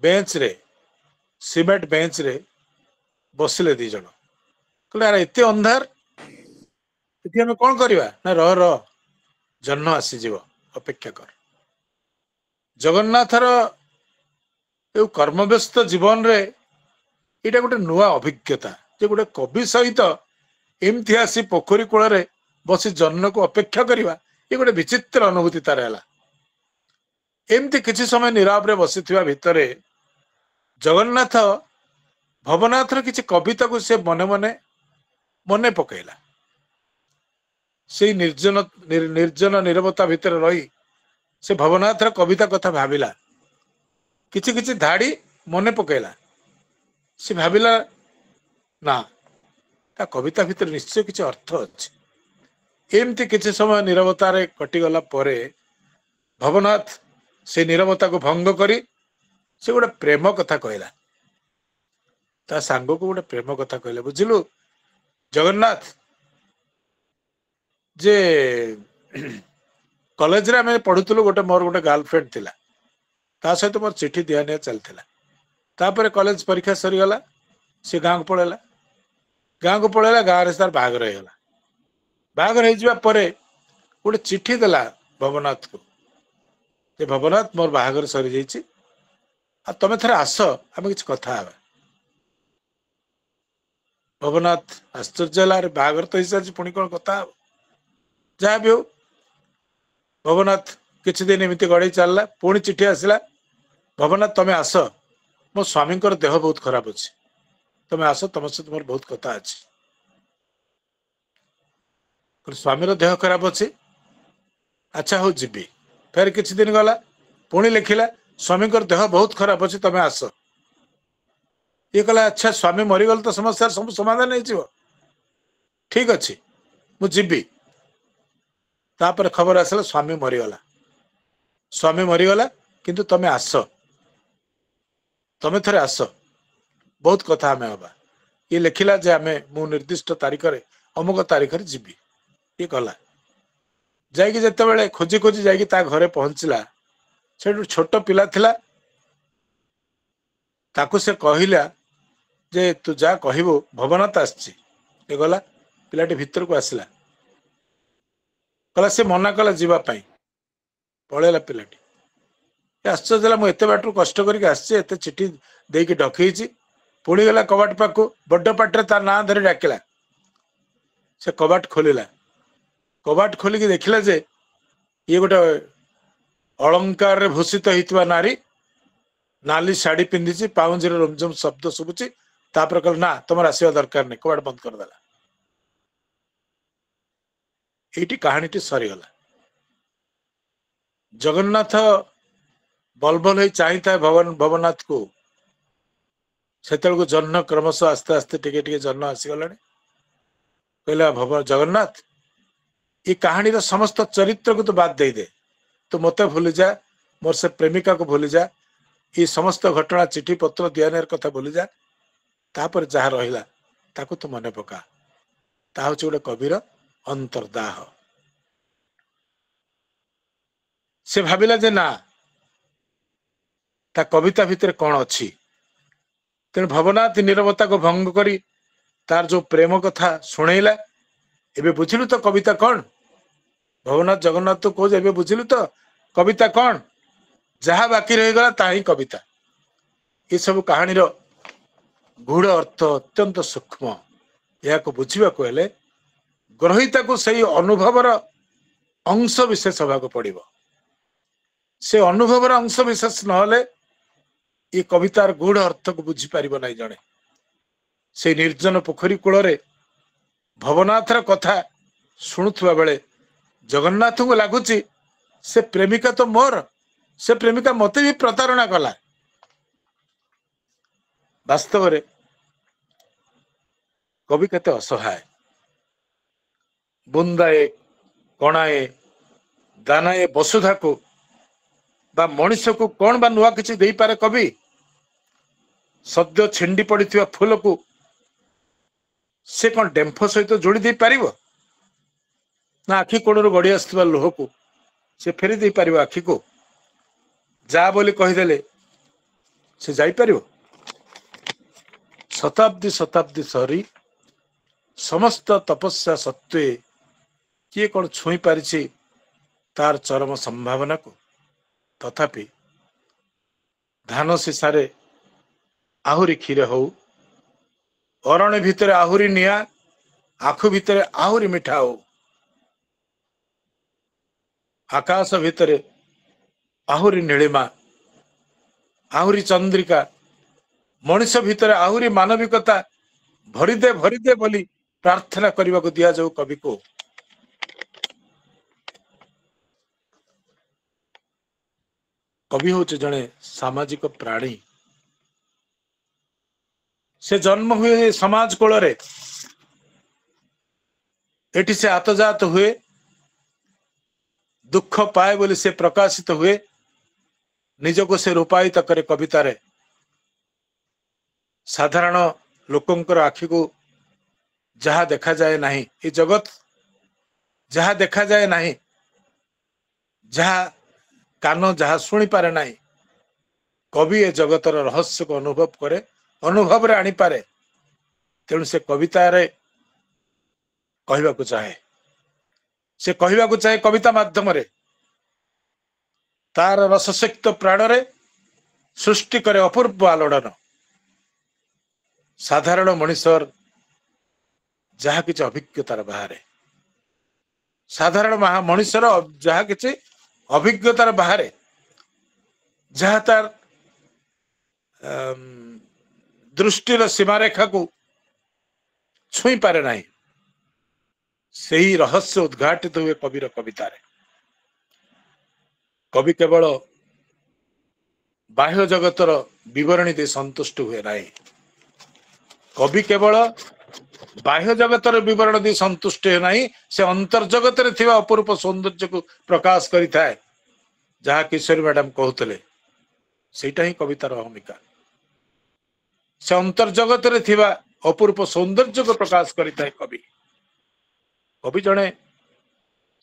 बेंच रे सीमेंट बेंच रे बसिले 2 जन कहले यार एत अंधार ये आम कौन करवा ना रह जन्म आसीज अपेक्षा कर जगन्नाथर ये कर्मव्यस्त जीवन रे ये गोटे नुआ अभिज्ञता जे गोटे कवि सहित एमती आसी पोखरी कूल रे बसी जन्म को अपेक्षा करवा ये गोटे विचित्र अनुभूति तार है एमती किसी समय नीरव रे बसी भितरे जगन्नाथ भवनाथर किसी कविता को से मने मने मने पकेला से निर्जन नीरवता भितर रही से भवनाथर कविता कथा भाविला किछि किछि धाड़ी मने पकेला से भाविला ना ता कविता भितर निश्चय किछि अर्थ अछि एमती किछि समय नीरवतार कटिगला परे भवनाथ से नीरवता को भंग करी से गोटे प्रेम कथा कहला ता सांग को गोटे प्रेम कथा कहले बुझिलु जगन्नाथ जे कॉलेज रे हमें पढ़ुतलु गोटे मोर गोटे गर्लफ्रेंड थिला ता सहित मोर चिट्ठी दिया निया चलथिला तापर कॉलेज परीक्षा सरी गला से गाँव को पड़ेगा गाँव रे तार बाहागर होगला बाहागर हो गोटे चिठी देला भवनाथ को जे भवनाथ मोर बाहागर सरी जाइए आ तमे थरे आस आम कि कथा हेबा भवनाथ आश्चर्य बाहागर तो हिसाब से पुणी कौन कथा जहाँ भी हो भवनाथ किछि दिन एमती गड़े चलला पुणी चिठी आसला भवनाथ तमे आस मो स्वामी देह बहुत खराब अच्छे तमे आस तुम सहित मोर बहुत कथा अच्छे स्वामी देह खराब अच्छे अच्छा हो जीवी फिर किछि दिन गला पुणी लिखिला स्वामी देह बहुत खराब अच्छे तमे आस ये कहला अच्छा स्वामी मरीगल तो समस्या सब समाधान हो ठीक अच्छे मुझी तापर खबर आसला स्वामी मरीगला किंतु तमे आस तमे थरे आस बहुत कथा आमे हबा ये लिखिला जे आमे मु निर्दिष्ट तारीख रे अमुक तारीख रे जीवी ये कहला जाइकी जते बेले खोजी खोजी जाइकी ता घरे पहुंचला से छोट पिला थिला ताकू से कहिला जे तू जा कहबो भवनाथ आछी ए गला पिलाटी भीतर को आसला कहला से मना कला जीवा पाई पळेला पिलाटी आश्चर्य मुझे एत बाटर कष्ट करके चिठी देकी डकई पुणी गला कबाट पाक बड़ पाटे तार ना धरी डाकिला से कबाट खोलिला कबाट खोलिकी देखिला जे ये गोटे अलंकार रे भूषित होइतबा नारी नाली शाढ़ी पिंधि पाउंजी रमझम शब्द शुभुची तापर कहल ना तुम आसवा दरकार नहीं कबाट बंद करदेला ये कहानी सरीगला जगन्नाथ बलबल हो चाहिए भवनाथ को से जन्म क्रमशः आस्ते आस्ते टिके जन्म आसीगला कहला जगन्नाथ ये कहानी समस्त चरित्र को तो बात दे दे तो मत भूली जा मोर से प्रेमिका को भूली जा ये समस्त घटना चिठी पत्र दियान कथा भूली जा तापर जहाँ रहिला ताको तो मन पका ता हूँ गोटे कविर अंतर्दाह से भाविला जे ना ता कविता भितर कौन अच्छी तेणु भवनाथ नीरवता को भंग करी तार जो प्रेम कथा शुणेला एबे बुझिलु तो कविता कौन भवनाथ जगन्नाथ तो कह एबे बुझिलु तो कविता कौन जहाँ बाकी रहीगला ता ही कविता ये सब कहानी गूढ़ अर्थ अत्यंत सूक्ष्म या बुझा हेले ग्रहिता को सही अनुभवर अंश विशेष होगा पड़ो से अनुभवर अंश विशेष नहले ये कवितार गूढ़ अर्थ को बुझी पार ना जड़े से निर्जन पोखरी कूल भवनाथ कथा शुणुवा बेले जगन्नाथ को लगुच से प्रेमिका तो मोर से प्रेमिका मत भी प्रतारणा कला वास्तव में कवि केते असहाय बुंदाए कणाए दानाए वसुधा को बा मनीष को कौन बा नुआ किसी दे पारे कवि सद्य छिंडी पड़ी फूल को से कौन डेम्फ सहित जोड़ी दे पारिबो ना आखि कोणर गड़ी आसुवा लोह को से फेरी दे पारिबो आखि को जा बोली कहीदेले से जाई पारिबो शताब्दी शताब्दी सरी समस्त तपस्या सत्वे किए कौन छुई पारिछि तार चरम संभावना को तथापि धान शिशारे आहुरी क्षीर हो अरण्य भितर आहुरी निया आखु भितर आहुरी मिठा हो आकाश भितर आहुरी नीलिमा आहुरी चंद्रिका मनीष भितर आहुरी मानविकता भरीदे बोली प्रार्थना करने को दिया जाऊ कवि को कवि हूँ जड़े सामाजिक प्राणी से जन्म हुए समाज कोल एटी से आतजात हुए दुख पाए बोली से प्रकाशित हुए निजको से रूपायित करे कविता रे साधारण लोकंकर आखि को जहाँ देखा जाए नहीं ये जगत जहाँ देखा जाए नहीं जहाँ कान जहाँ शुणी पारे नहीं कवि ए जगतर रहस्य को अनुभव करे अनुभव रे आनी पारे तेणु से कवितारे कहवाकू चाहे से कहवाकू चाहे कविता माध्यम रे तार रससिक्त प्राण रे सृष्टि करे अपूर्व आलोड़न साधारण मनुष्यर जहा किछि अभिज्ञतार बाहर साधारण मनुष्यर जहा किछि अभिज्ञतार बाहर जहा तार दृष्टिर सीमारेखा को छुई पारे नहीं सही रहस्य उद्घाटित हुए कविर कवितारे कवि केवल बाह्य जगतर विवरणी दे संतुष्ट हुए नहीं कवि केवल बाह्य जगतर विवरण दे संतुष्ट हुए नहीं से अंतर्जगत रे थिबा अपूर्व सौंदर्य को प्रकाश करिथाए जहा किशोरी मैडम कहते सेटा ही कवितार भूमिका से अंतर्जगत रे थिबा अपूर्व सौंदर्य को प्रकाश करिथाए कवि कवि जने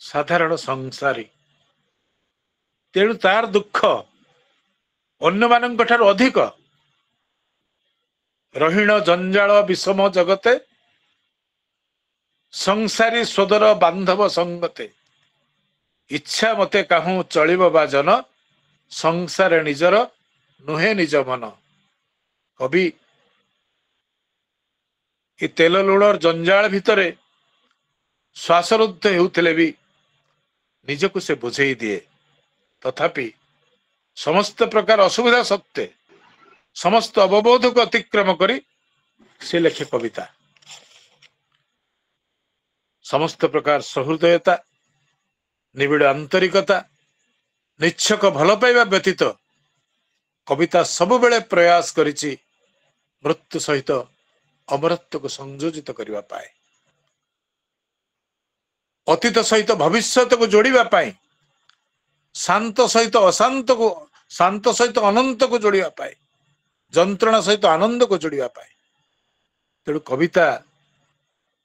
साधारण संसारी तेणु तार दुख अन्य मानक ठार अधिक रहीण जंजाल विषम जगते संसारी स्वदर बांधव संगते इच्छा मते काहू चलिब बाजन संसार निजर नुहे निज मन कवि ये तेल लुणर जंजाल भितरे श्वासरुद्ध हेउथिले भी निजको से बुझेई दिए तथापि समस्त प्रकार असुविधा सत्ते समस्त अवबोध को अतिक्रम करी से लेखे कविता समस्त प्रकार सहृदयता निबिड़ आंतरिकता निच्छक भल पाइबा व्यतीत कविता सबु बेले प्रयास करिछि मृत्यु सहित अमरत्व को संयोजित करबा पाए अतीत सहित भविष्यत को जोड़िबा पाए शांत सहित अशांत को शांत सहित अनंत को जोड़िबा पाए जंत्रणा सहित आनंद को जोड़िबा पाए तेणु कविता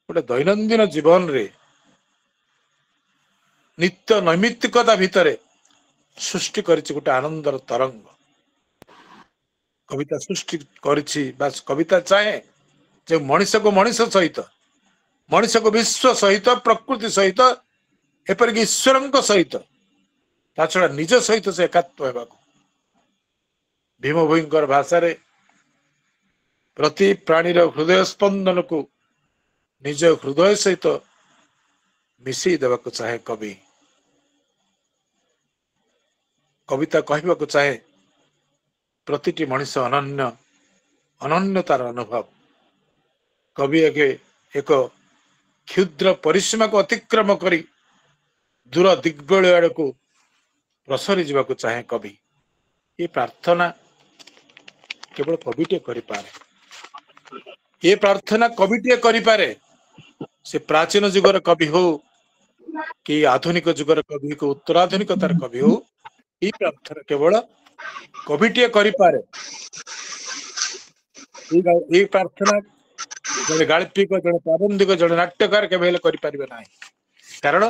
गोटे दैनंदिन जीवन रे नित्य नैमित्तिकता भितरे सृष्टि करिछि गोटे आनंदर तरंग कविता सृष्टि करिछि बस कविता चाहे जे मनुष्य को मनुष्य सहित मनुष्य को विश्व सहित प्रकृति सहित एपरिक ईश्वर सहित ता छड़ा निज सहित से एकात्म हेबाकू भीम भोईंकर भाषा रे प्रति प्राणीर हृदय स्पंदन को निज हृदय सहित मिसई देवाकू चाहे कवि कविता कहवाकू चाहे प्रतिटी मनुष्य अनन्य अनन्यतार अनुभव कवि एक क्षुद्र परिसीमा को अतिक्रम करी दूर दिग्बल आड़ को प्रसरी जावाकू चाहे कवि ये प्रार्थना केवल कविटे करिपारे ये प्रार्थना कविटे करिपारे से प्राचीन जुगर कवि हो कि आधुनिक जुगर कवि को उत्तराधुनिकतार कवि हो ये प्रार्थना केवल कविटे करिपारे ये प्रार्थना जड़े गाल्पिक जड़े प्राबंधिक जड़े नाट्यकार के करिपारिबे नाही कारण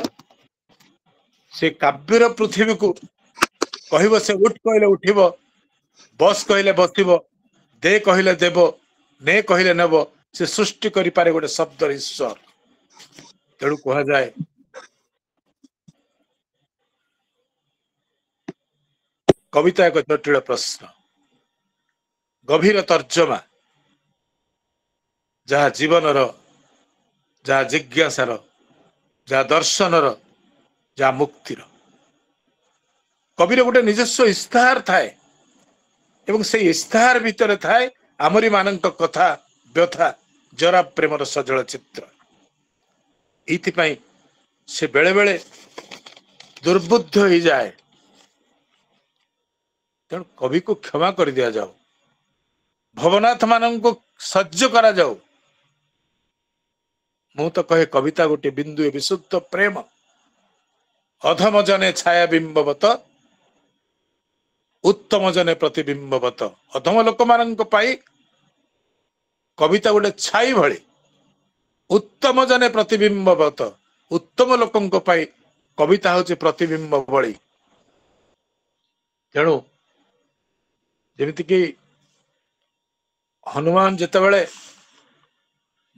से काव्यर पृथ्वी को कहब से उठ कहले उठिब बस कहले बसिब दे कहले देव ने कहले नेब से सृष्टि करि पारे गोटे शब्द ईश्वर तेणु कह जाए कविता एक जटिल प्रश्न गभीर तर्जमा जहाँ जीवनर जहाँ जिज्ञासार जहाँ दर्शनर जहाँ मुक्तिर कविर गोटे निजस्व इस्ताहार थाए एवं से इस्ताहार भितर थाए आमरी मानक कथा व्यथा जरा प्रेमर सजल चित्र इथिपाई से बेले बेले दुर्बुद्ध हो जाए तेणु कवि को क्षमा कर दिया जाओ भवनाथ मान को सज्ज करा जाओ मु तो कहे कविता गोटे बिंदु विशुद्ध प्रेम अधम जने छाया बिंबवत उत्तम जने प्रतिबिंबवत अधम लोक मान कविता गोटे छाई भली उत्तम जने प्रतिबिंबवत उत्तम लोकं कविता हूँ प्रतिबिंब भली तेणु जमीक हनुमान जिते बड़े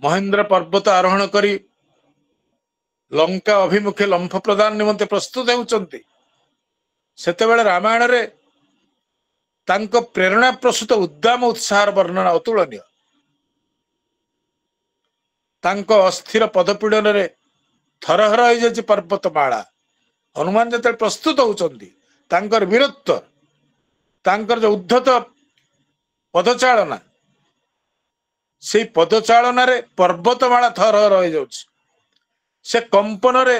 ମହେନ୍ଦ୍ର ପର୍ବତ ଆରୋହଣ କରି ଲଙ୍କା ଅଭିମୁଖେ ଲମ୍ଫ ପ୍ରଦାନ ନିମନ୍ତେ ପ୍ରସ୍ତୁତ ହେଉଛନ୍ତି, ସେତେବେଳେ ରାମାୟଣରେ ତାଙ୍କ ପ୍ରେରଣା ପ୍ରସୂତ ଉଦ୍ଦାମ ଉତ୍ସାହର ବର୍ଣ୍ଣନା ଅତୁଳନୀୟ। ତାଙ୍କ ଅସ୍ଥିର ପଦପୀଡ଼ନରେ ଥରହର ହେଇଯାଇଛି ପର୍ବତମାଳା। ହନୁମାନ ଯେତେବେଳେ ପ୍ରସ୍ତୁତ ହଉଛନ୍ତି, ତାଙ୍କର ବୀରତ୍ୱ, ତାଙ୍କର ଯୋଉ ଉଦ୍ଧତ ପଦଚାଳନା, ସେଇ ପଦଚାଳନାରେ ପର୍ବତମାଳା ଥରହର ହେଇଯାଉଛି। ସେ କମ୍ପନରେ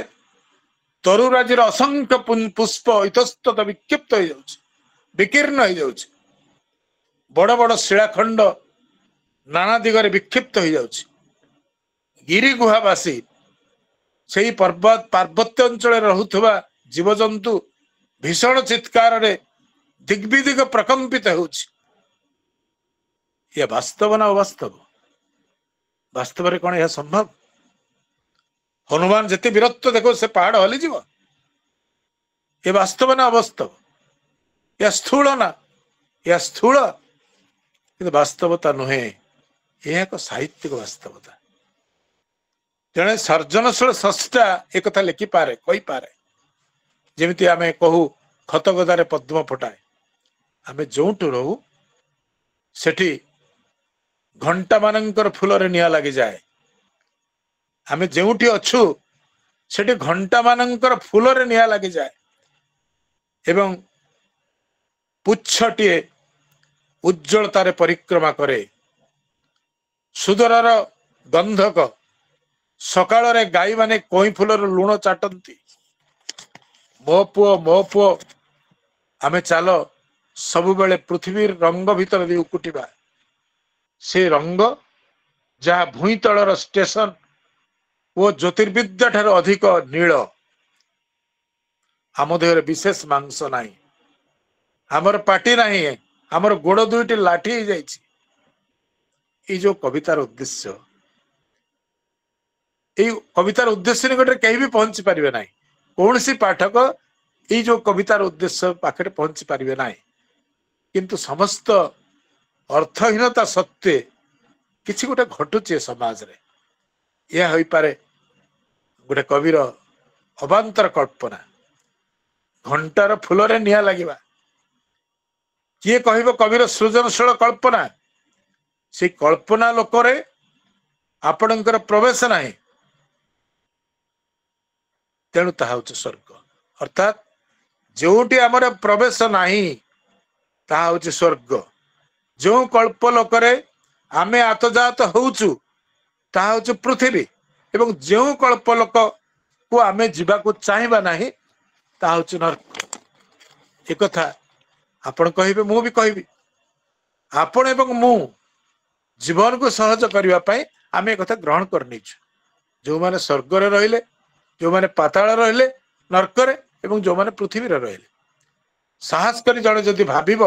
ତରୁରାଜିର ଅସଂଖ୍ୟ ପୁଷ୍ପ ଇତସ୍ତତ ବିକ୍ଷିପ୍ତ ହେଇଯାଉଛି, ବିକୀର୍ଣ୍ଣ ହେଇଯାଉଛି। ବଡ ବଡ ଶିଳାଖଣ୍ଡ ନାନା ଦିଗରେ ବିକ୍ଷିପ୍ତ ହେଇଯାଉଛି। ଗିରି ଗୁହାବାସୀ, ସେଇ ପାର୍ବତ୍ୟ ଅଞ୍ଚଳରେ ରହୁଥିବା ଜୀବଜନ୍ତୁ ଭୀଷଣ ଚିତ୍କାରରେ ଦିଗ୍ବିଦିଗ ପ୍ରକମ୍ପିତ ହେଉଛି। ଏହା ବାସ୍ତବ ନା ଅବାସ୍ତବ? ବାସ୍ତବରେ କଣ ଏହା ସମ୍ଭବ? ହନୁମାନ ଯେତେ ବୀରତ୍ୱ ଦେଖ, ସେ ପାହାଡ ହଲିଯିବ? ଏ ବାସ୍ତବ ନା ଅବାସ୍ତବ? ଏହା ସ୍ଥୂଳ ନା? ଏହା ସ୍ଥୂଳ, କିନ୍ତୁ ବାସ୍ତବତା ନୁହେଁ। ଏହା ଏକ ସାହିତ୍ୟିକ ବାସ୍ତବତା। ତେଣୁ ସର୍ଜନଶୀଳ ସ୍ରଷ୍ଟା ଏକଥା ଲେଖିପାରେ, କହିପାରେ। ଯେମିତି ଆମେ କହୁ ଖତଗଦାରେ ପଦ୍ମ ଫଟାଏ। ଆମେ ଯୋଉଠୁ ରହୁ ସେଠି ଘଣ୍ଟା ମାନଙ୍କର ଫୁଲରେ ନିଆଁ ଲାଗିଯାଏ। ଆମେ ଯେଉଁଠି ଅଛୁ ସେଠି ଘଣ୍ଟା ମାନଙ୍କର ଫୁଲରେ ନିଆଁ ଲାଗିଯାଏ ଏବଂ ପୁଚ୍ଛଟିଏ ଉଜ୍ଜ୍ୱଳତାରେ ପରିକ୍ରମା କରେ। ସୁଦୂରର ଗନ୍ଧକ, ସକାଳରେ ଗାଈମାନେ କଇଁ ଫୁଲର ଲୁଣ ଚାଟନ୍ତି। ମୋ ପୁଅ ଆମେ ଚାଲ ସବୁବେଳେ ପୃଥିବୀର ରଙ୍ଗ ଭିତରେ ଦେଇ ଉକୁଟିବା। ସେ ରଙ୍ଗ ଯାହା ଭୂଇଁ ତଳର ଷ୍ଟେସନ ଓ ଜ୍ୟୋତିର୍ବିଦ୍ୟା ଠାରୁ ଅଧିକ ନୀଳ। ଆମ ଦେହରେ ବିଶେଷ ମାଂସ ନାହିଁ, ଆମର ପାଟି ନାହିଁ, ଆମର ଗୋଡ ଦୁଇଟି ଲାଠି ହେଇଯାଇଛି। ଏଇ ଯୋଉ କବିତାର ଉଦ୍ଦେଶ୍ୟ, ଏଇ କବିତାର ଉଦ୍ଦେଶ୍ୟ ନିକଟରେ କେହି ବି ପହଞ୍ଚି ପାରିବେ ନାହିଁ। କୌଣସି ପାଠକ ଏଇ ଯୋଉ କବିତାର ଉଦ୍ଦେଶ୍ୟ ପାଖରେ ପହଞ୍ଚି ପାରିବେ ନାହିଁ। କିନ୍ତୁ ସମସ୍ତ ଅର୍ଥହୀନତା ସତ୍ତ୍ୱେ କିଛି ଗୋଟେ ଘଟୁଛି ଏ ସମାଜରେ। ଏହା ହୋଇପାରେ ଗୋଟେ କବିର ଅବାନ୍ତର କଳ୍ପନା। ଘଣ୍ଟାର ଫୁଲରେ ନିଆଁ ଲାଗିବା, କିଏ କହିବ କବିର ସୃଜନଶୀଳ କଳ୍ପନା? ସେଇ କଳ୍ପନା ଲୋକରେ ଆପଣଙ୍କର ପ୍ରବେଶ ନାହିଁ, ତେଣୁ ତାହା ହଉଛି ସ୍ୱର୍ଗ। ଅର୍ଥାତ୍ ଯୋଉଠି ଆମର ପ୍ରବେଶ ନାହିଁ ତାହା ହଉଛି ସ୍ୱର୍ଗ। ଯୋଉ କଳ୍ପ ଲୋକରେ ଆମେ ଆତଜାତ ହଉଛୁ ତାହା ହଉଛି ପୃଥିବୀ, ଏବଂ ଯେଉଁ କଳ୍ପ ଲୋକକୁ ଆମେ ଯିବାକୁ ଚାହିଁବା ନାହିଁ ତାହା ହଉଛି ନର୍କ। ଏକଥା ଆପଣ କହିବେ, ମୁଁ ବି କହିବି। ଆପଣ ଏବଂ ମୁଁ ଜୀବନକୁ ସହଜ କରିବା ପାଇଁ ଆମେ ଏକଥା ଗ୍ରହଣ କରିନେଇଛୁ। ଯୋଉମାନେ ସ୍ୱର୍ଗରେ ରହିଲେ, ଯୋଉମାନେ ପାତାଳ ରହିଲେ ନର୍କରେ, ଏବଂ ଯୋଉମାନେ ପୃଥିବୀରେ ରହିଲେ। ସାହସ କରି ଜଣେ ଯଦି ଭାବିବ,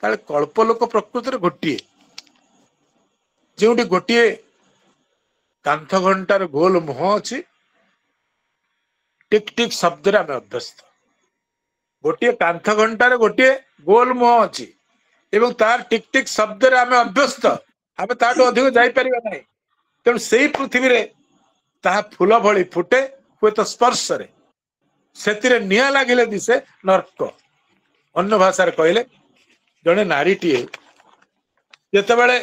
ତାହେଲେ କଳ୍ପ ଲୋକ ପ୍ରକୃତରେ ଗୋଟିଏ। ଯେଉଁଠି ଗୋଟିଏ କାନ୍ଥ ଘଣ୍ଟାର ଗୋଲ ମୁହଁ ଅଛି, ଟିକ୍ ଟିକ୍ ଶବ୍ଦରେ ଆମେ ଅଭ୍ୟସ୍ତ। ଗୋଟିଏ କାନ୍ଥ ଘଣ୍ଟାରେ ଗୋଟିଏ ଗୋଲ ମୁହଁ ଅଛି ଏବଂ ତାର ଟିକ୍ ଟିକ୍ ଶବ୍ଦରେ ଆମେ ଅଭ୍ୟସ୍ତ। ଆମେ ତାଠୁ ଅଧିକ ଯାଇପାରିବା ନାହିଁ। ତେଣୁ ସେଇ ପୃଥିବୀରେ ତାହା ଫୁଲ ଭଳି ଫୁଟେ, ହୁଏତ ସ୍ପର୍ଶରେ। ସେଥିରେ ନିଆଁ ଲାଗିଲେ ଦିଶେ ନର୍କ। ଅନ୍ୟ ଭାଷାରେ କହିଲେ, ଜଣେ ନାରୀଟିଏ ଯେତେବେଳେ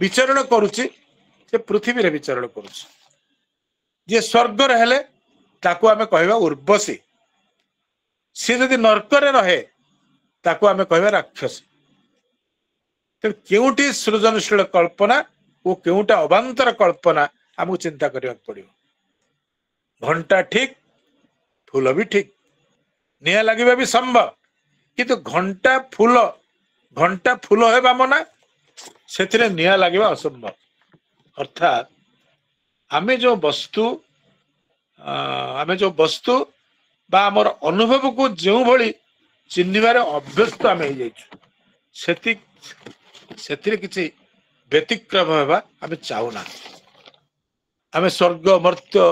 ବିଚରଣ କରୁଛି, ସେ ପୃଥିବୀରେ ବିଚରଣ କରୁଛି। ଯିଏ ସ୍ୱର୍ଗରେ ହେଲେ ତାକୁ ଆମେ କହିବା ଉର୍ବଶୀ। ସିଏ ଯଦି ନର୍କରେ ରହେ ତାକୁ ଆମେ କହିବା ରାକ୍ଷସୀ। ତେଣୁ କେଉଁଠି ସୃଜନଶୀଳ କଳ୍ପନା ଓ କେଉଁଟା ଅବାନ୍ତର କଳ୍ପନା ଆମକୁ ଚିନ୍ତା କରିବାକୁ ପଡିବ। ଘଣ୍ଟା ଠିକ, ଫୁଲ ବି ଠିକ, ନିଆଁ ଲାଗିବା ବି ସମ୍ଭବ, କିନ୍ତୁ ଘଣ୍ଟା ଫୁଲ ହେବା ମନା, ସେଥିରେ ନିଆଁ ଲାଗିବା ଅସମ୍ଭବ। ଅର୍ଥାତ୍ ଆମେ ଯୋଉ ବସ୍ତୁ ବା ଆମର ଅନୁଭବକୁ ଯେଉଁଭଳି ଚିହ୍ନିବାରେ ଅଭ୍ୟସ୍ତ ଆମେ ହେଇଯାଇଛୁ, ସେଥିରେ କିଛି ବ୍ୟତିକ୍ରମ ହେବା ଆମେ ଚାହୁଁନା। ଆମେ ସ୍ୱର୍ଗ, ମର୍ତ୍ତ୍ୟ,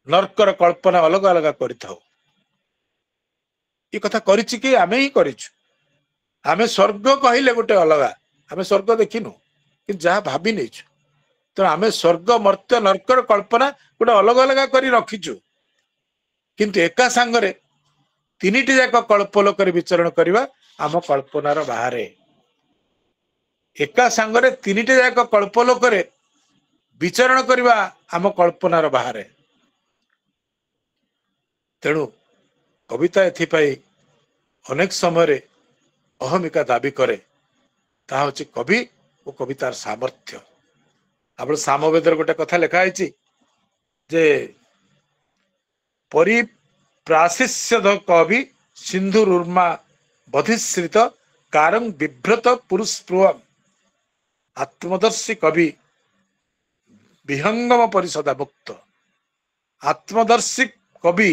ନର୍କର କଳ୍ପନା ଅଲଗା ଅଲଗା କରିଥାଉ। ଏ କଥା କରିଛି କି? ଆମେ ହିଁ କରିଛୁ। ଆମେ ସ୍ୱର୍ଗ କହିଲେ ଗୋଟେ ଅଲଗା, ଆମେ ସ୍ୱର୍ଗ ଦେଖିନୁ, କିନ୍ତୁ ଯାହା ଭାବି ନେଇଛୁ। ତେଣୁ ଆମେ ସ୍वर्ଗ ମର୍ତ୍ତ୍ୟ ନର୍କର କଳ୍ପନା ଗୋଟେ ଅଲଗା ଅଲଗା କରି ରଖିଛୁ, କିନ୍ତୁ ଏକା ସାଙ୍ଗରେ ତିନିଟି ଯାକ କଳ୍ପଲୋକରେ ବିଚରଣ କରିବା ଆମ କଳ୍ପନାର ବାହାରେ। ଏକା ସାଙ୍ଗରେ ତିନିଟି ଯାକ କଳ୍ପଲୋକରେ ବିଚରଣ କରିବା ଆମ କଳ୍ପନାର ବାହାରେ। ତେଣୁ କବିତା ଏଥିପାଇଁ ଅନେକ ସମୟରେ ଅହମିକା ଦାବି କରେ। ତାହା ହଉଛି କବି ଓ କବିତାର ସାମର୍ଥ୍ୟ। ଆପଣ ସାମବେଦରେ ଗୋଟେ କଥା ଲେଖା ହେଇଛି ଯେ ପରିପ୍ରାଶିଷ୍ୟଦ କବି ସିନ୍ଧୁରୁର୍ମା ବଧିଶ୍ରିତ କାରଂ ବିଭ୍ରତ ପୁରୁସ୍ପୃହଂ ଆତ୍ମଦର୍ଶୀ କବି ବିହଙ୍ଗମ ପରିଷଦା ମୁକ୍ତ। ଆତ୍ମଦର୍ଶୀ କବି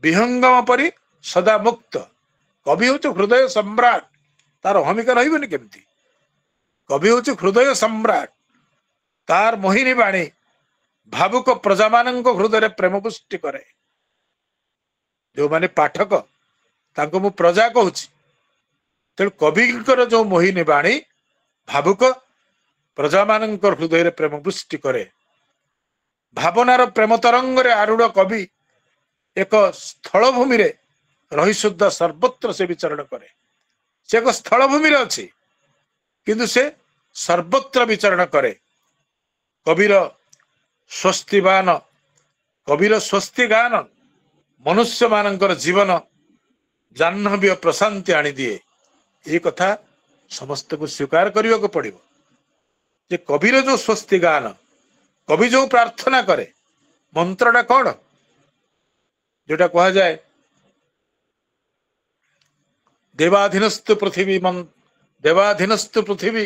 ବିହଙ୍ଗମ ପରି ସଦା ମୁକ୍ତ। କବି ହଉଛି ହୃଦୟ ସମ୍ରାଟ, ତାର ଅହମିକା ରହିବନି କେମିତି? କବି ହଉଛି ହୃଦୟ ସମ୍ରାଟ, ତାର ମୋହିନୀ ବାଣୀ ଭାବୁକ ପ୍ରଜାମାନଙ୍କ ହୃଦୟରେ ପ୍ରେମ ପୁଷ୍ଟି କରେ। ଯୋଉମାନେ ପାଠକ ତାଙ୍କୁ ମୁଁ ପ୍ରଜା କହୁଛି। ତେଣୁ କବିଙ୍କର ଯୋଉ ମୋହିନୀ ବାଣୀ ଭାବୁକ ପ୍ରଜାମାନଙ୍କ ହୃଦୟରେ ପ୍ରେମ ପୁଷ୍ଟି କରେ। ଭାବନାର ପ୍ରେମ ତରଙ୍ଗରେ ଆରୁଢ଼ କବି ଏକ ସ୍ଥଳଭୂମିରେ ରହି ସୁଦ୍ଧା ସର୍ବତ୍ର ସେ ବିଚରଣ କରେ। ସେ ଏକ ସ୍ଥଳଭୂମିରେ ଅଛି, କିନ୍ତୁ ସେ ସର୍ବତ୍ର ବିଚରଣ କରେ। କବିର ସ୍ୱସ୍ତିବାନ, କବିର ସ୍ୱସ୍ତି ଗାନ ମନୁଷ୍ୟ ମାନଙ୍କର ଜୀବନ ଜାହ୍ନବୀୟ ପ୍ରଶାନ୍ତି ଆଣିଦିଏ। ଏ କଥା ସମସ୍ତଙ୍କୁ ସ୍ୱୀକାର କରିବାକୁ ପଡିବ ଯେ କବିର ଯୋଉ ସ୍ୱସ୍ତି ଗାନ, କବି ଯୋଉ ପ୍ରାର୍ଥନା କରେ, ମନ୍ତ୍ରଟା କଣ? ଯୋଉଟା କୁହାଯାଏ ଦେବାଧୀନସ୍ତୁ ପୃଥିବୀ ଦେବାଧୀନସ୍ତୁ ପୃଥିବୀ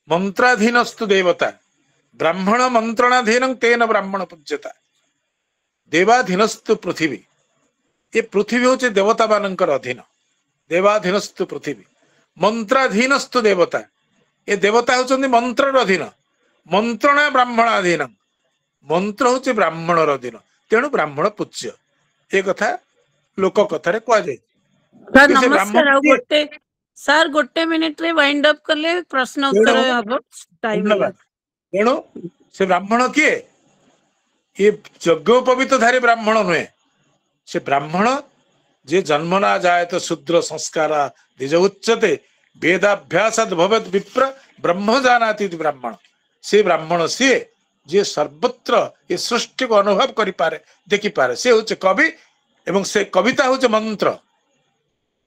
ମନ୍ତ୍ରାଧୀନସ୍ତୁ ଦେବତା ବ୍ରାହ୍ମଣ ମନ୍ତ୍ରଣାଧୀନ ତେନ ବ୍ରାହ୍ମଣ ପୂଜ୍ୟତା। ଦେବାଧୀନସ୍ତୁ ପୃଥିବୀ, ଏ ପୃଥିବୀ ହଉଛି ଦେବତା ମାନଙ୍କର ଅଧୀନ। ଦେବାଧୀନସ୍ତୁ ପୃଥିବୀ ମନ୍ତ୍ରାଧୀନସ୍ତୁ ଦେବତା, ଏ ଦେବତା ହଉଛନ୍ତି ମନ୍ତ୍ରର ଅଧୀନ। ମନ୍ତ୍ରଣା ବ୍ରାହ୍ମଣାଧୀନ, ମନ୍ତ୍ର ହଉଛି ବ୍ରାହ୍ମଣର ଅଧୀନ, ତେଣୁ ବ୍ରାହ୍ମଣ ପୂଜ୍ୟ। ଏ କଥା ଲୋକ କଥାରେ କୁହାଯାଏ। ସାର୍ ସେ ବ୍ରାହ୍ମଣ ନମସ୍କାର। ଆଉ କିଏ? ଗୋଟେ ସାର୍ ଗୋଟେ ମିନିଟରେ ୱାଇଣ୍ଡ ଅପ୍ କଲେ ପ୍ରଶ୍ନ ଉତ୍ତର ହବ, ଟାଇମ ହେଲା। ଧନ୍ୟବାଦ। ତେଣୁ ସେ ବ୍ରାହ୍ମଣ କିଏ? ଇଏ ଯଜ୍ଞୋପବୀତଧାରୀ ବ୍ରାହ୍ମଣ ନୁହେଁ। ସେ ବ୍ରାହ୍ମଣ ଯେ ଜନ୍ମନା ଜାୟତ ଶୂଦ୍ର ସଂସ୍କାର ଦ୍ୱିଜ ଉଚ୍ୟତେ ବେଦାଭ୍ୟାସାଦ୍ ଭବେତ୍ ବିପ୍ର ବ୍ରହ୍ମ ଜାନାତି ବ୍ରାହ୍ମଣ। ସେ ବ୍ରାହ୍ମଣ ସିଏ ଯିଏ ସର୍ବତ୍ର ଏ ସୃଷ୍ଟିକୁ ଅନୁଭବ କରିପାରେ, ଦେଖିପାରେ। ସେ ହଉଛି କବି ଏବଂ ସେ କବିତା ହଉଛି ମନ୍ତ୍ର।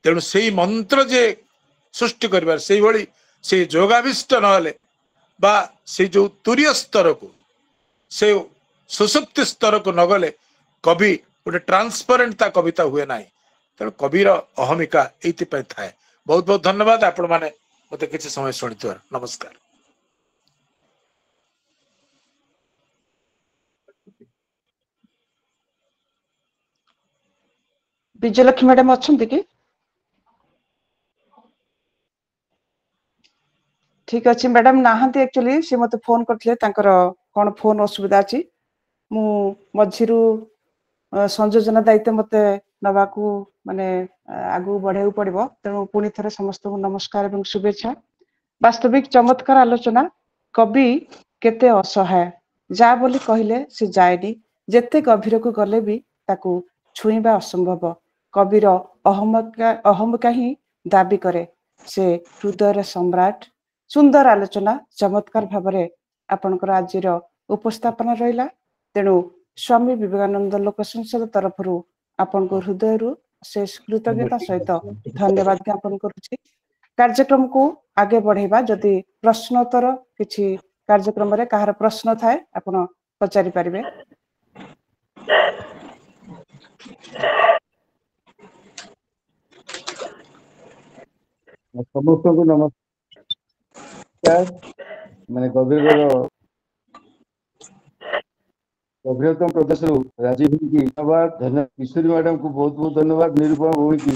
ତେଣୁ ସେଇ ମନ୍ତ୍ର ଯେ ସୃଷ୍ଟି କରିବାର, ସେଇଭଳି ସେଇ ଯୋଗାଭିଷ୍ଟ ନହେଲେ ବା ସେଇ ଯୋଉ ତୁରୀୟ ସ୍ତରକୁ, ସେ ସୁଷୁପ୍ତି ସ୍ତରକୁ ନଗଲେ କବି ଗୋଟେ ଟ୍ରାନ୍ସପରେଣ୍ଟ ତା କବିତା ହୁଏ ନାହିଁ। ତେଣୁ କବିର ଅହମିକା ଏଇଥିପାଇଁ ଥାଏ। ବହୁତ ବହୁତ ଧନ୍ୟବାଦ ଆପଣ ମାନେ ମତେ କିଛି ସମୟ ଶୁଣିଥିବାର। ନମସ୍କାର। ବିଜୟଲକ୍ଷ୍ମୀ ମ୍ୟାଡାମ ଅଛନ୍ତି କି? ଠିକ ଅଛି ମ୍ୟାଡାମ ନାହାନ୍ତି, ଆକ୍ଚୁଆଲି ସେ ମତେ ଫୋନ କରିଥିଲେ, ତାଙ୍କର କଣ ଫୋନ ଅସୁବିଧା ଅଛି। ମୁଁ ମଝିରୁ ସଂଯୋଜନା ଦାୟିତ୍ୱ ମତେ ନବାକୁ ମାନେ ଆଗକୁ ବଢେଇବାକୁ ପଡିବ। ତେଣୁ ପୁଣି ଥରେ ସମସ୍ତଙ୍କୁ ନମସ୍କାର ଏବଂ ଶୁଭେଚ୍ଛା। ବାସ୍ତବିକ ଚମତ୍କାର ଆଲୋଚନା। କବି କେତେ ଅସହାୟ, ଯା ବୋଲି କହିଲେ ସେ ଯାଏନି, ଯେତେ ଗଭୀରକୁ ଗଲେ ବି ତାକୁ ଛୁଇଁବା ଅସମ୍ଭବ। କବିର ଅହମିକା ହିଁ ଦାବି କରେ ସେ ହୃଦୟର ସମ୍ରାଟ। ସୁନ୍ଦର ଆଲୋଚନା, ଚମତ୍କାର ଭାବରେ ଆପଣଙ୍କର ଆଜିର ଉପସ୍ଥାପନା ରହିଲା। ତେଣୁ ସ୍ୱାମୀ ବିବେକାନନ୍ଦ ଲୋକ ସଂସଦ ତରଫରୁ ଆପଣଙ୍କ ହୃଦୟରୁ ଶେଷ କୃତଜ୍ଞତା ସହିତ ଧନ୍ୟବାଦ ଜ୍ଞାପନ କରୁଛି। କାର୍ଯ୍ୟକ୍ରମକୁ ଆଗେ ବଢେଇବା। ଯଦି ପ୍ରଶ୍ନୋତ୍ତର କିଛି କାର୍ଯ୍ୟକ୍ରମରେ କାହାର ପ୍ରଶ୍ନ ଥାଏ ଆପଣ ପଚାରି ପାରିବେ। ସମସ୍ତଙ୍କୁ ନମସ୍କାର। ମାନେ ଗଭୀରତମ ପ୍ରଦେଶରୁ ରାଜୀବ କି ଧନ୍ୟବାଦ। କିଶୋରୀ ମ୍ୟାଡାମକୁ ବହୁତ ବହୁତ ଧନ୍ୟବାଦ। ନିରୂପମା ଭଉଣୀକି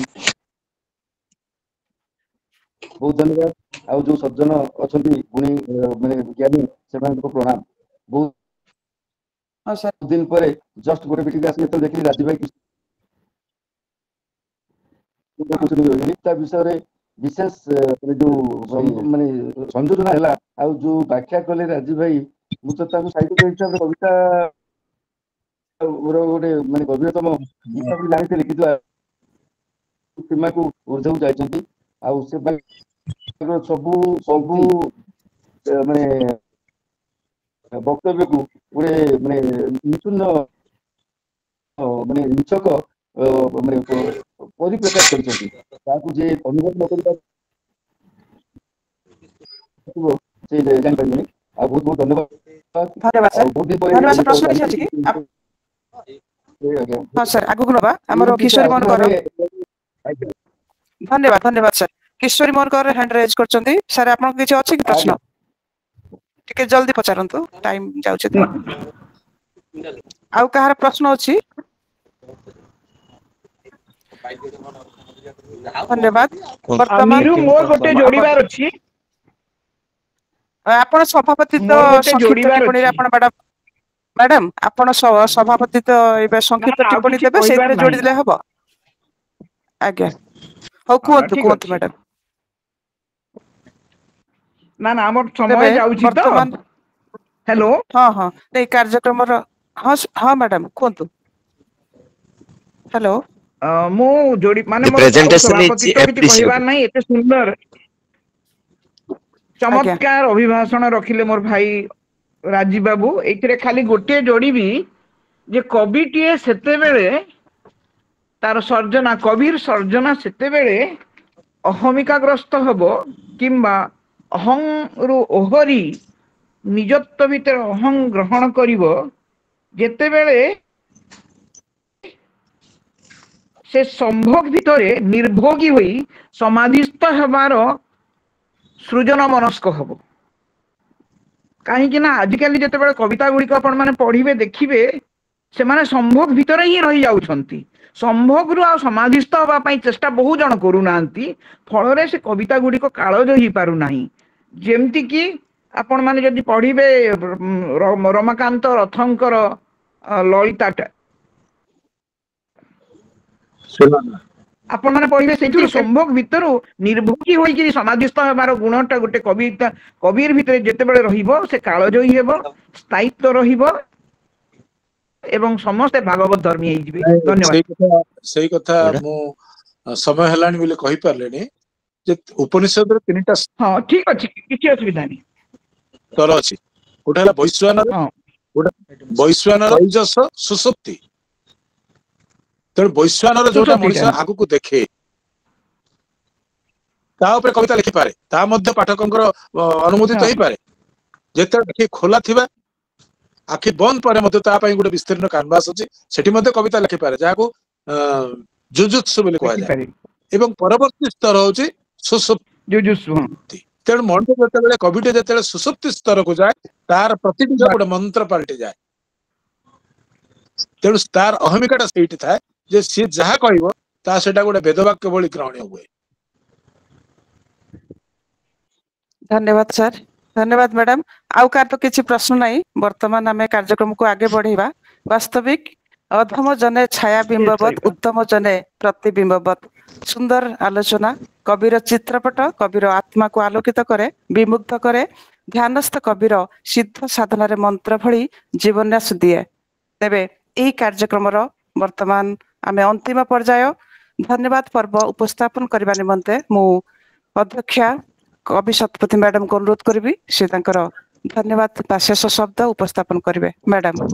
ବହୁତ ଧନ୍ୟବାଦ। ଆଉ ଯୋଉ ସଜ୍ଜନ ଅଛନ୍ତି ଗୁଣୀ ମାନେ ଜ୍ଞାନୀ, ସେମାନଙ୍କୁ ପ୍ରଣାମ। ବହୁତ ଦିନ ପରେ ଜଷ୍ଟ ଗୋଟେ ମିଟିଂ ଆସି ଯେତେବେଳେ ଦେଖିଲି ରାଜୀବ ଭାଇ ତା ବିଷୟରେ विशेष माने संयोजन है जो व्याख्या कले राजीव भाई मुझे साहित्य हिसाब से कविता गोटे माने गभीरतम हिसाब से जानी लिखि सीमा को ऊर्धक जाइछंती आ से सबू सबू माने वक्तव्य को गोटे माने निचुन्न माने निचक माने परिप्रकाश करछंती ताकू जे अनुभव न करिता से जान पाइबनी आ बहुत बहुत धन्यवाद धन्यवाद सर धन्यवाद सर प्रश्न किछ अछि कि हां सर आगु नबा हमरो किशोरी मोहन कर धन्यवाद धन्यवाद सर किशोरी मोहन कर हैंड रेज करछंती सर आपन किछ अछि कि प्रश्न टिके जल्दी पचारंतु टाइम जाउछ त आउ कहार प्रश्न अछि धन्यवाद वर्तमान मीरू मोर गोटे जोड़ीबार अछि आपण सभापति तो संक्षिप्त टिप्पणी आपण मैडम मैडम आपण सभापति तो एबे संक्षिप्त टिप्पणी देबे सेते जोड़ी दिले हबो आज्ञा हो कुंतु कुंतु मैडम ना ना हमर समय जाउछि तो हेलो हां हां नै कार्यक्रम रो हां हां मैडम कुंतु हेलो मु जोड़ी माने मोर सभापति तो किछि कहिबार नै एते सुंदर चमत्कार अभिभाषण रखिले मोर भाई राजीव बाबू एथिरे खाली गोटे जोड़ीबी जे कविटीए सेते बेले तार सर्जना कविर सर्जना सेते बेले अहमिकाग्रस्त हबो किंबा अहं रु ओहरी निजत्व भितर अहं ग्रहण करिवो जेते बेले से संभोग भितरे निर्भोगी होई समाधिस्थ हेबार सृजन मनस्क हबो कहीं कि ना आजिकल जिते बड़े कविता गुड़िक आपण माने पढ़िबे देखिबे से माने संभोग भितरे ही रही जाउछंती संभोग रु आ समाधिस्थ होबा पई चेष्टा बहु जण करू नांती फल रे से कविता गुड़िक काळज ही पारु नाही जेमति कि आपण माने जदि पढ़िबे रमाकांत रथंकर ललिताटा आपण माने पढ़िबे सेठी संभोग भितरु निर्भोगी होई कि समाधिस्थ हेबार गुणटा गोटे कविता कविर भितरे जेते बेले रहिबो से काळजयी हेबो स्थायित्व रहिबो एवं समस्त भागवत धर्मी हेई जिवे धन्यवाद सही कथा मु समय हलानी बोले कहि परलेनी जे उपनिषद रे तीनटा हां ठीक अछि किछि असुविधा नै तर अछि गोटा हला वैश्वानर गोटा वैश्वानर ओजस सुसुप्ति तेणु वैश्वानर जोटा मनुष्य आगु को देखे ता ऊपर कविता लिखि पारे ता मध्य पाठकंकर अनुमोदित होई पारे जेते देखि खोला थिबा आखि बंद पारे मध्य ता पई गुटे विस्तीर्ण कैनवास अछि सेठी मध्य कविता लिखि पारे जाको जुजुत्सु बोली कहै जाय एवं परवर्ती स्तर होछि सुसुप्ति जुजुत्सु तेणु मनुष्य जेते बेले कविटे जेते बेले सुसुप्ति स्तर को जाय तार प्रतिदिन गोटे मंत्र पलटि जाय तेणु तार अहमिकाटा सेठी थाए जे सी जहा कहइबो ता सेटा गोटे वेदवाक्य बोली ग्रहणीय हुए धन्यवाद सर धन्यवाद मैडम आउ कार तो किछि प्रश्न नाही वर्तमान हमें कार्यक्रम को आगे बढ़ेबा वास्तविक अधम जने छाया बिंबवत उत्तम जने प्रतिबिंबवत सुंदर आलोचना कविर चित्रपट कविर आत्मा को आलोकित करे विमुग्ध करे ध्यानस्थ कविर सिद्ध साधना रे मंत्र भली जीवन्यास दिए तेबे एही कार्यक्रम रो वर्तमान आमे अंतिम पर्याय धन्यवाद पर्व उपस्थापन करबा निमंते मु अध्यक्षा कवि शतपथी मैडम को अनुरोध करी से धन्यवाद शेष शब्द उपस्थापन करेंगे मैडम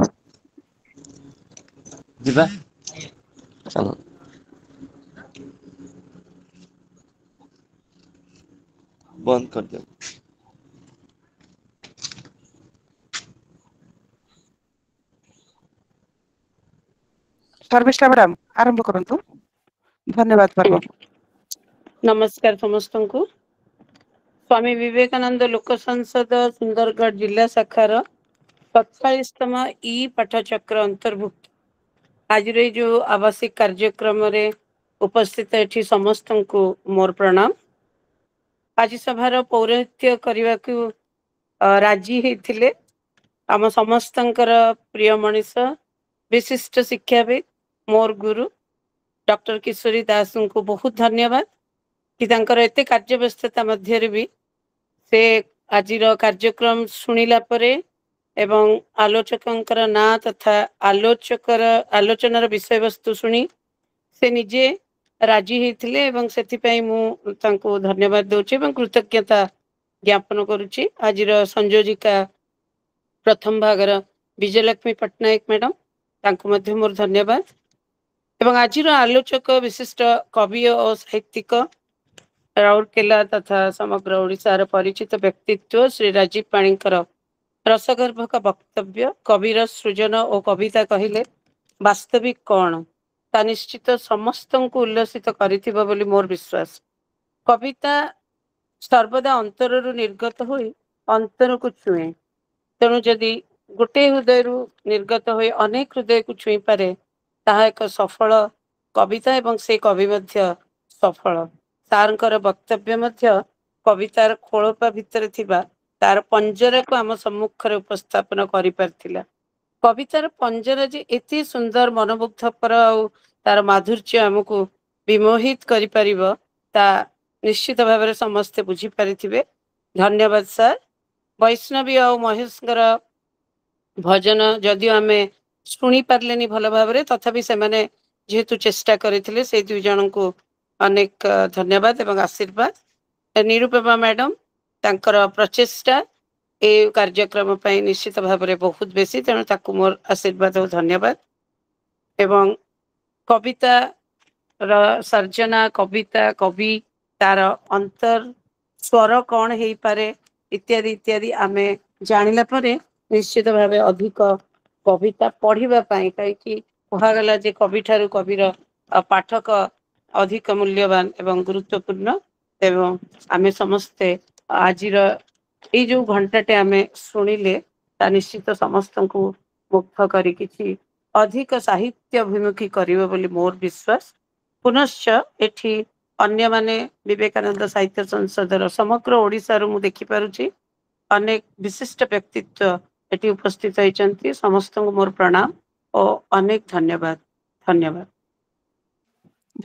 बंद कर दे शर्मिष्ठा मैडम आरंभ करंतु धन्यवाद पर्व नमस्कार समस्त को स्वामी विवेकानंद लोक संसद सुंदरगढ़ जिला शाखार 47तम ई पाठचक्र अंतर्भुक्त आज जो आवासिक कार्यक्रम रे उपस्थित एठी समस्त को मोर प्रणाम आज सभार पौरोहित्य करने को राजी होते आम समस्तंकर प्रिय मनीष विशिष्ट शिक्षाविद मोर गुरु डॉक्टर किशोरी दास को बहुत धन्यवाद कि तांकर एते कार्य व्यस्तता मध्य भी से आजिर कार्यक्रम शुणिला परे एवं आलोचकंकर ना तथा आलोचनार विषय वस्तु शुणी से निजे राजी होते एवं से मु तांको धन्यवाद दूची एवं कृतज्ञता ज्ञापन करुची। आजिर संयोजिका प्रथम भागर विजयलक्ष्मी पट्टनायक मैडम तांको मध्य मोर धन्यवाद एवं आजिर आलोचक विशिष्ट कवि और साहित्यिक राउरकेला तथा समग्र ओडिशार परिचित व्यक्तित्व श्री राजीव पाणीकर रसगर्भक वक्तव्य कविर सृजन और कविता कहले वास्तविक कौन ता निश्चित समस्त को उल्लसित करिथिबा बोली मोर विश्वास। कविता सर्वदा अंतरु निर्गत होई अंतर को छुए तेणु जदि गोटे हृदय निर्गत होई अनेक हृदय को छुई पारे ताहा एक सफल कविता एवं से कवि मध्य सफल। तारंकर वक्तव्य मध्य कवितार खोलपा भितर थिबा तार पंजरा को आम सम्मुख उपस्थापन करि पारथिला। कवितार पंजरा जे एते सुंदर मनमुग्धकर और तार माधुर्य आमको विमोहित करि परिबो ता निश्चित भाव में समस्ते बुझी पारिथिबे। धन्यवाद सर। वैष्णवी और महेशଙ୍କର भजन जदियो आमे शुणी पारलेनी भल भाव में तथापि से माने जेहेतु चेष्टा करथिले से दुई जन को अनेक धन्यवाद एवं आशीर्वाद। निरुपमा मैडम तांकर प्रचेष्टा ए कार्यक्रम पर निश्चित भाव में बहुत बेसी तेणु ताकू मोर आशीर्वाद और धन्यवाद एवं कविता सर्जना कविता कवि तार अंतर स्वर कौन हो पारे इत्यादि इत्यादि आमे जानिला परे निश्चित भाव अधिक कविता पढ़िबा पई कहीं कहगला जे कवि ठारू कविर पाठक अधिक मूल्यवान एवं गुरुत्वपूर्ण एवं आमे समस्ते आजिर ये जो घंटाटे आमे शुणिले ता निश्चित समस्त को मुग्ध करी किछि अधिक साहित्य अभिमुखी करिवो बोली मोर विश्वास। पुनश्च एठी अन्य माने विवेकानंद साहित्य संसदर समग्र ओडिसा मु देखि पारुछि अनेक विशिष्ट व्यक्तित्व एटी उपस्थित होइचंती समस्त को मोर प्रणाम और अनेक धन्यवाद। धन्यवाद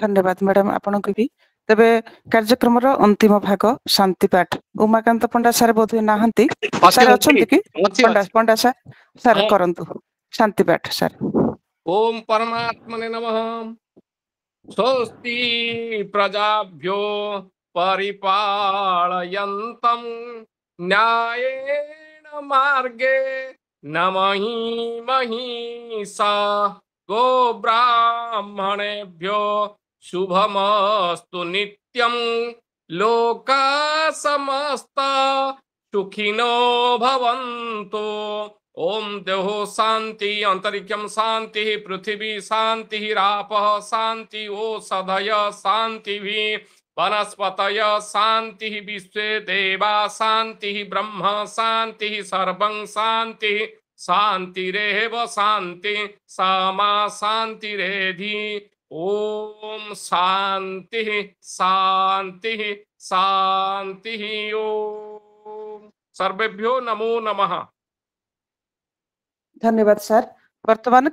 धन्यवाद मैडम आपन को भी। तबे कार्यक्रम अंतिम भाग शांति पाठ उमाकांत पंडा सर बोध नाहंती सर अछंती कि पंडा सर करंतु शांति पाठ सर। ओम परमात्मने नमः। स्वस्ति प्रजाभ्यो परिपालयन्तं न्यायेन मार्गे नमहि महिषा गो ब्राह्मणेभ्यो शुभमस्तु नित्यं लोका समस्ता सुखिनो भवन्तु। ओम देहो शांति अंतरिक्षम शांति पृथ्वी शांति रापः शांति ओषधय शांति वनस्पतय शांति विश्वे देवा शांति ब्रह्म शांति सर्वं शांति शांतिरेव शांति सामा शांतिरेधि। ओम शांति शांति शांति। ओम सर्वेभ्यो नमो नमः। धन्यवाद सर। वर्तमान